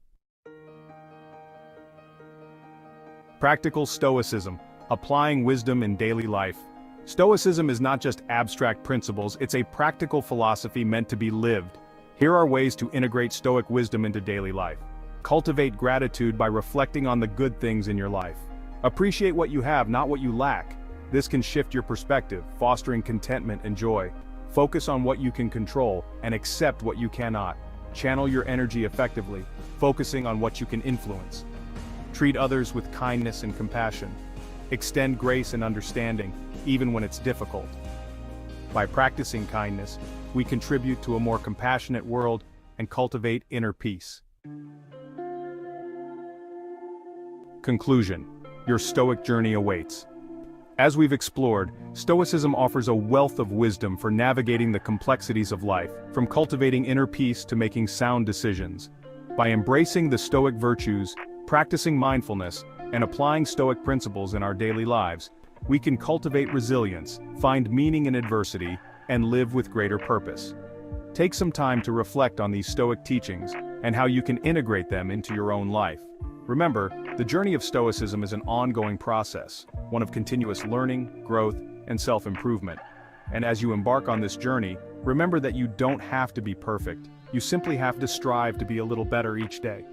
Practical Stoicism, applying wisdom in daily life. Stoicism is not just abstract principles, it's a practical philosophy meant to be lived. Here are ways to integrate Stoic wisdom into daily life. Cultivate gratitude by reflecting on the good things in your life. Appreciate what you have, not what you lack. This can shift your perspective, fostering contentment and joy. Focus on what you can control and accept what you cannot. Channel your energy effectively, focusing on what you can influence. Treat others with kindness and compassion. Extend grace and understanding, even when it's difficult. By practicing kindness, we contribute to a more compassionate world and cultivate inner peace. Conclusion: your Stoic journey awaits. As we've explored, Stoicism offers a wealth of wisdom for navigating the complexities of life, from cultivating inner peace to making sound decisions. By embracing the Stoic virtues, practicing mindfulness, and applying Stoic principles in our daily lives, we can cultivate resilience, find meaning in adversity, and live with greater purpose. Take some time to reflect on these Stoic teachings and how you can integrate them into your own life. Remember, the journey of Stoicism is an ongoing process, one of continuous learning, growth, and self-improvement. And as you embark on this journey, remember that you don't have to be perfect. You simply have to strive to be a little better each day.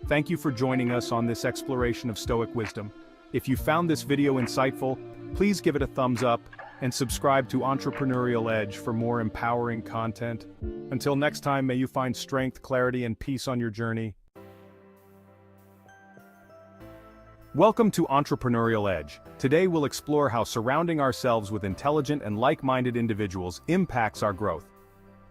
Thank you for joining us on this exploration of Stoic wisdom. If you found this video insightful, please give it a thumbs up and subscribe to Entrepreneurial Edge for more empowering content. Until next time, may you find strength, clarity, and peace on your journey. Welcome to Entrepreneurial Edge. Today we'll explore how surrounding ourselves with intelligent and like-minded individuals impacts our growth.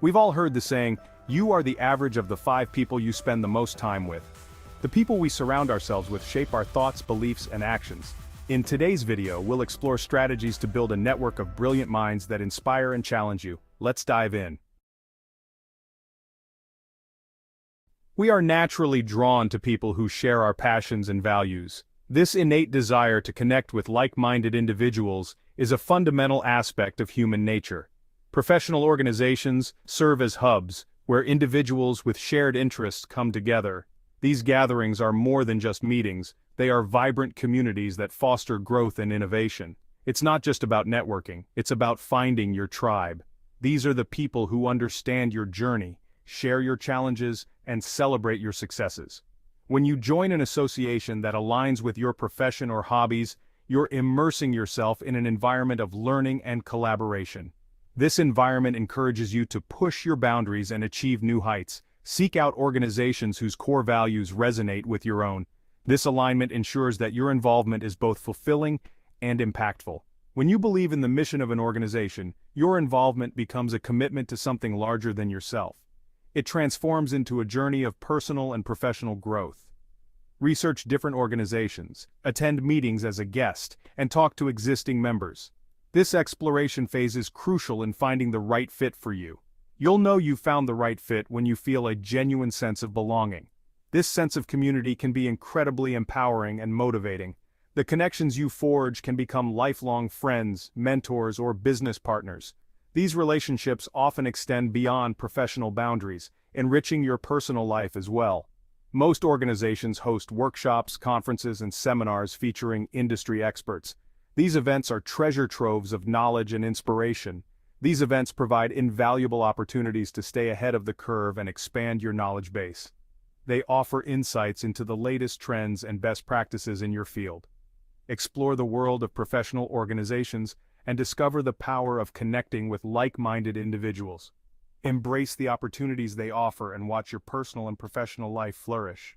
We've all heard the saying, "You are the average of the 5 people you spend the most time with." The people we surround ourselves with shape our thoughts, beliefs, and actions. In today's video, we'll explore strategies to build a network of brilliant minds that inspire and challenge you. Let's dive in. We are naturally drawn to people who share our passions and values. This innate desire to connect with like-minded individuals is a fundamental aspect of human nature. Professional organizations serve as hubs where individuals with shared interests come together. These gatherings are more than just meetings, they are vibrant communities that foster growth and innovation. It's not just about networking, it's about finding your tribe. These are the people who understand your journey, share your challenges, and celebrate your successes. When you join an association that aligns with your profession or hobbies, you're immersing yourself in an environment of learning and collaboration. This environment encourages you to push your boundaries and achieve new heights. Seek out organizations whose core values resonate with your own. This alignment ensures that your involvement is both fulfilling and impactful. When you believe in the mission of an organization, your involvement becomes a commitment to something larger than yourself. It transforms into a journey of personal and professional growth. Research different organizations, attend meetings as a guest, and talk to existing members. This exploration phase is crucial in finding the right fit for you. You'll know you've found the right fit when you feel a genuine sense of belonging. This sense of community can be incredibly empowering and motivating. The connections you forge can become lifelong friends, mentors, or business partners. These relationships often extend beyond professional boundaries, enriching your personal life as well. Most organizations host workshops, conferences, and seminars featuring industry experts. These events are treasure troves of knowledge and inspiration. These events provide invaluable opportunities to stay ahead of the curve and expand your knowledge base. They offer insights into the latest trends and best practices in your field. explore the world of professional organizations, and discover the power of connecting with like-minded individuals. Embrace the opportunities they offer and watch your personal and professional life flourish.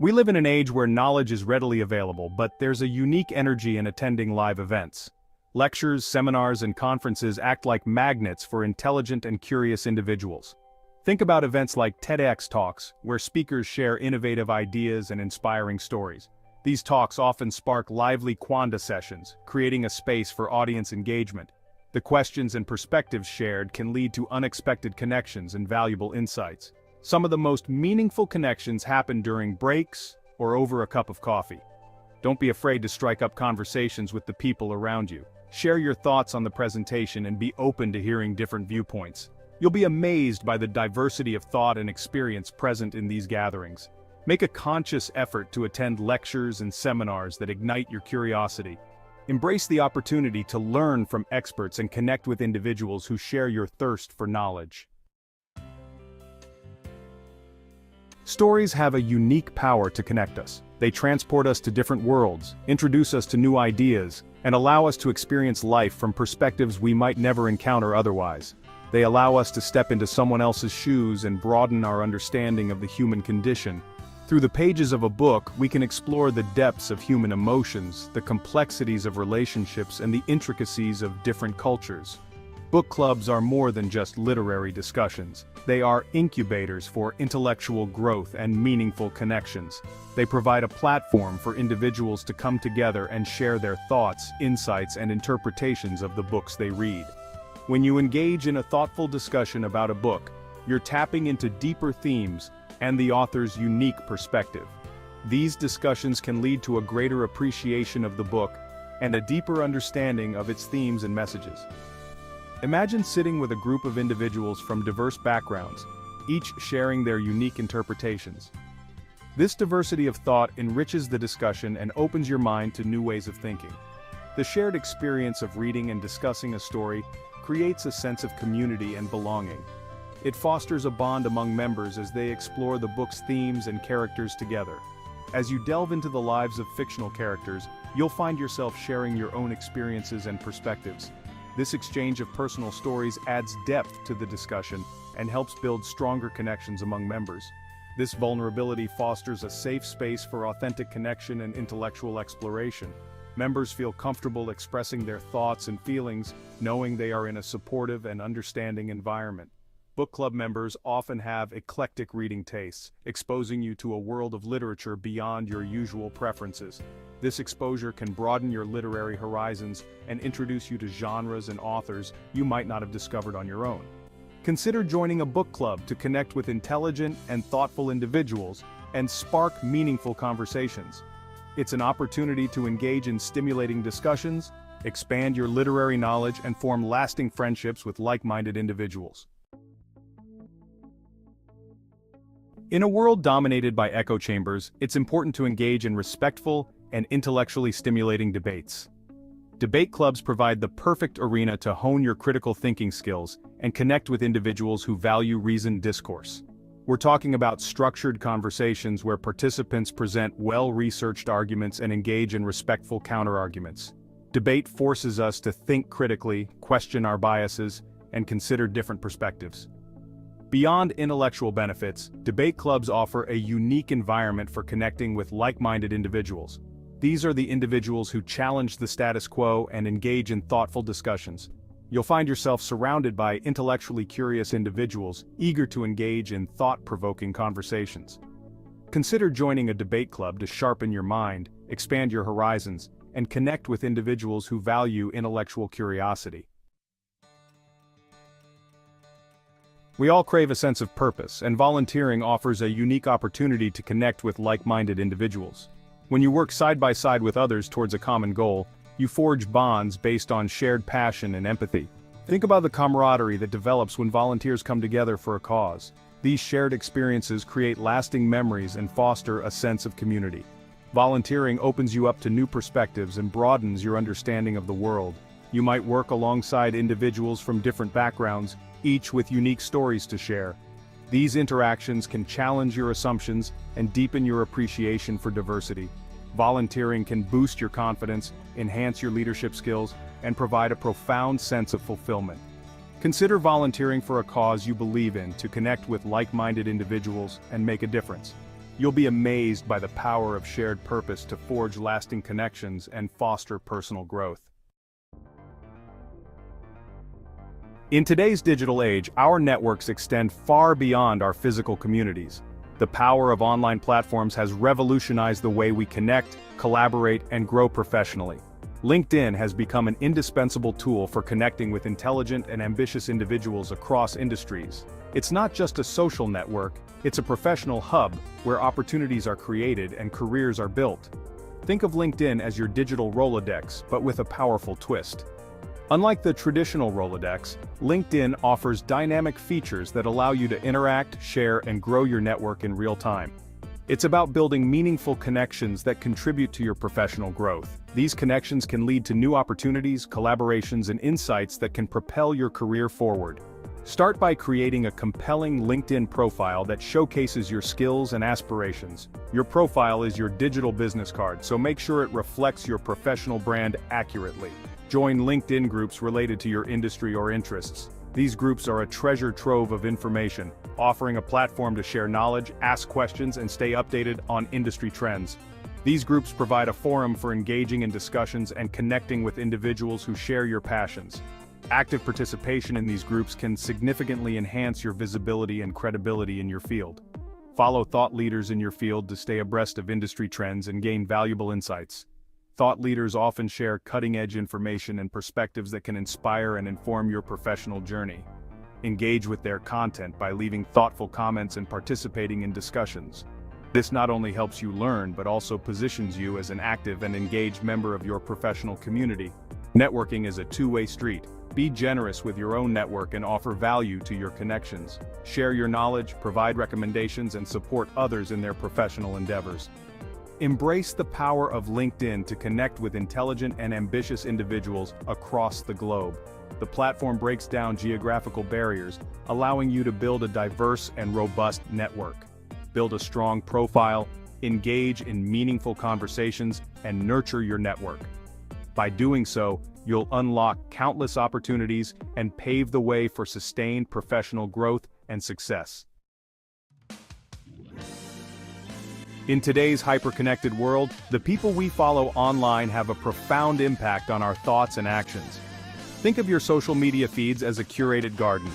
We live in an age where knowledge is readily available, but there's a unique energy in attending live events. Lectures, seminars, and conferences act like magnets for intelligent and curious individuals. Think about events like TEDx Talks, where speakers share innovative ideas and inspiring stories. These talks often spark lively Quanda sessions, creating a space for audience engagement. The questions and perspectives shared can lead to unexpected connections and valuable insights. Some of the most meaningful connections happen during breaks or over a cup of coffee. Don't be afraid to strike up conversations with the people around you. Share your thoughts on the presentation and be open to hearing different viewpoints. You'll be amazed by the diversity of thought and experience present in these gatherings. Make a conscious effort to attend lectures and seminars that ignite your curiosity. Embrace the opportunity to learn from experts and connect with individuals who share your thirst for knowledge. Stories have a unique power to connect us. They transport us to different worlds, introduce us to new ideas, and allow us to experience life from perspectives we might never encounter otherwise. They allow us to step into someone else's shoes and broaden our understanding of the human condition. Through the pages of a book, we can explore the depths of human emotions, the complexities of relationships, and the intricacies of different cultures. Book clubs are more than just literary discussions. They are incubators for intellectual growth and meaningful connections. They provide a platform for individuals to come together and share their thoughts, insights, and interpretations of the books they read. When you engage in a thoughtful discussion about a book, you're tapping into deeper themes and the author's unique perspective. These discussions can lead to a greater appreciation of the book and a deeper understanding of its themes and messages. Imagine sitting with a group of individuals from diverse backgrounds, each sharing their unique interpretations. This diversity of thought enriches the discussion and opens your mind to new ways of thinking. The shared experience of reading and discussing a story creates a sense of community and belonging. It fosters a bond among members as they explore the book's themes and characters together. As you delve into the lives of fictional characters, you'll find yourself sharing your own experiences and perspectives. This exchange of personal stories adds depth to the discussion and helps build stronger connections among members. This vulnerability fosters a safe space for authentic connection and intellectual exploration. Members feel comfortable expressing their thoughts and feelings, knowing they are in a supportive and understanding environment. Book club members often have eclectic reading tastes, exposing you to a world of literature beyond your usual preferences. This exposure can broaden your literary horizons and introduce you to genres and authors you might not have discovered on your own. Consider joining a book club to connect with intelligent and thoughtful individuals and spark meaningful conversations. It's an opportunity to engage in stimulating discussions, expand your literary knowledge, and form lasting friendships with like-minded individuals. In a world dominated by echo chambers, it's important to engage in respectful and intellectually stimulating debates. Debate clubs provide the perfect arena to hone your critical thinking skills and connect with individuals who value reasoned discourse. We're talking about structured conversations where participants present well-researched arguments and engage in respectful counterarguments. Debate forces us to think critically, question our biases, and consider different perspectives. Beyond intellectual benefits, debate clubs offer a unique environment for connecting with like-minded individuals. These are the individuals who challenge the status quo and engage in thoughtful discussions. You'll find yourself surrounded by intellectually curious individuals eager to engage in thought-provoking conversations. Consider joining a debate club to sharpen your mind, expand your horizons, and connect with individuals who value intellectual curiosity. We all crave a sense of purpose, and volunteering offers a unique opportunity to connect with like-minded individuals. When you work side by side with others towards a common goal, you forge bonds based on shared passion and empathy. Think about the camaraderie that develops when volunteers come together for a cause. These shared experiences create lasting memories and foster a sense of community. Volunteering opens you up to new perspectives and broadens your understanding of the world. You might work alongside individuals from different backgrounds, each with unique stories to share. These interactions can challenge your assumptions and deepen your appreciation for diversity. Volunteering can boost your confidence, enhance your leadership skills, and provide a profound sense of fulfillment. Consider volunteering for a cause you believe in to connect with like-minded individuals and make a difference. You'll be amazed by the power of shared purpose to forge lasting connections and foster personal growth. In today's digital age, our networks extend far beyond our physical communities. The power of online platforms has revolutionized the way we connect, collaborate, and grow professionally. LinkedIn has become an indispensable tool for connecting with intelligent and ambitious individuals across industries. It's not just a social network, it's a professional hub where opportunities are created and careers are built. Think of LinkedIn as your digital Rolodex, but with a powerful twist. Unlike the traditional Rolodex, LinkedIn offers dynamic features that allow you to interact, share, and grow your network in real time. It's about building meaningful connections that contribute to your professional growth. These connections can lead to new opportunities, collaborations, and insights that can propel your career forward. Start by creating a compelling LinkedIn profile that showcases your skills and aspirations. Your profile is your digital business card, so make sure it reflects your professional brand accurately. Join LinkedIn groups related to your industry or interests. These groups are a treasure trove of information, offering a platform to share knowledge, ask questions, and stay updated on industry trends. These groups provide a forum for engaging in discussions and connecting with individuals who share your passions. Active participation in these groups can significantly enhance your visibility and credibility in your field. Follow thought leaders in your field to stay abreast of industry trends and gain valuable insights. Thought leaders often share cutting-edge information and perspectives that can inspire and inform your professional journey. Engage with their content by leaving thoughtful comments and participating in discussions. This not only helps you learn but also positions you as an active and engaged member of your professional community. Networking is a two-way street. Be generous with your own network and offer value to your connections. Share your knowledge, provide recommendations, and support others in their professional endeavors. Embrace the power of LinkedIn to connect with intelligent and ambitious individuals across the globe. The platform breaks down geographical barriers, allowing you to build a diverse and robust network. Build a strong profile, engage in meaningful conversations, and nurture your network. By doing so, you'll unlock countless opportunities and pave the way for sustained professional growth and success. In today's hyper-connected world, the people we follow online have a profound impact on our thoughts and actions. Think of your social media feeds as a curated garden.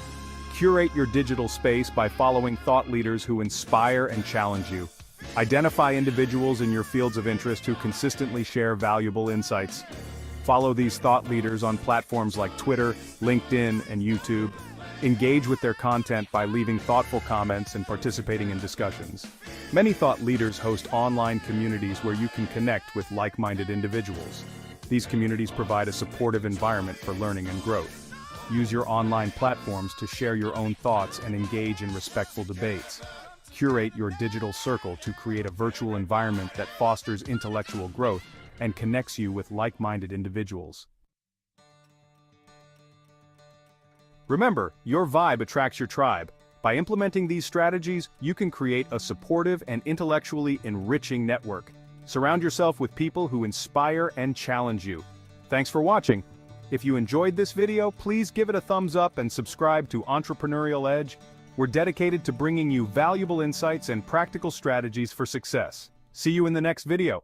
Curate your digital space by following thought leaders who inspire and challenge you. Identify individuals in your fields of interest who consistently share valuable insights. Follow these thought leaders on platforms like Twitter, LinkedIn, and YouTube. Engage with their content by leaving thoughtful comments and participating in discussions. Many thought leaders host online communities where you can connect with like-minded individuals. These communities provide a supportive environment for learning and growth. Use your online platforms to share your own thoughts and engage in respectful debates. Curate your digital circle to create a virtual environment that fosters intellectual growth and connects you with like-minded individuals. Remember, your vibe attracts your tribe. By implementing these strategies, you can create a supportive and intellectually enriching network. Surround yourself with people who inspire and challenge you. Thanks for watching. If you enjoyed this video, please give it a thumbs up and subscribe to Entrepreneurial Edge. We're dedicated to bringing you valuable insights and practical strategies for success. See you in the next video.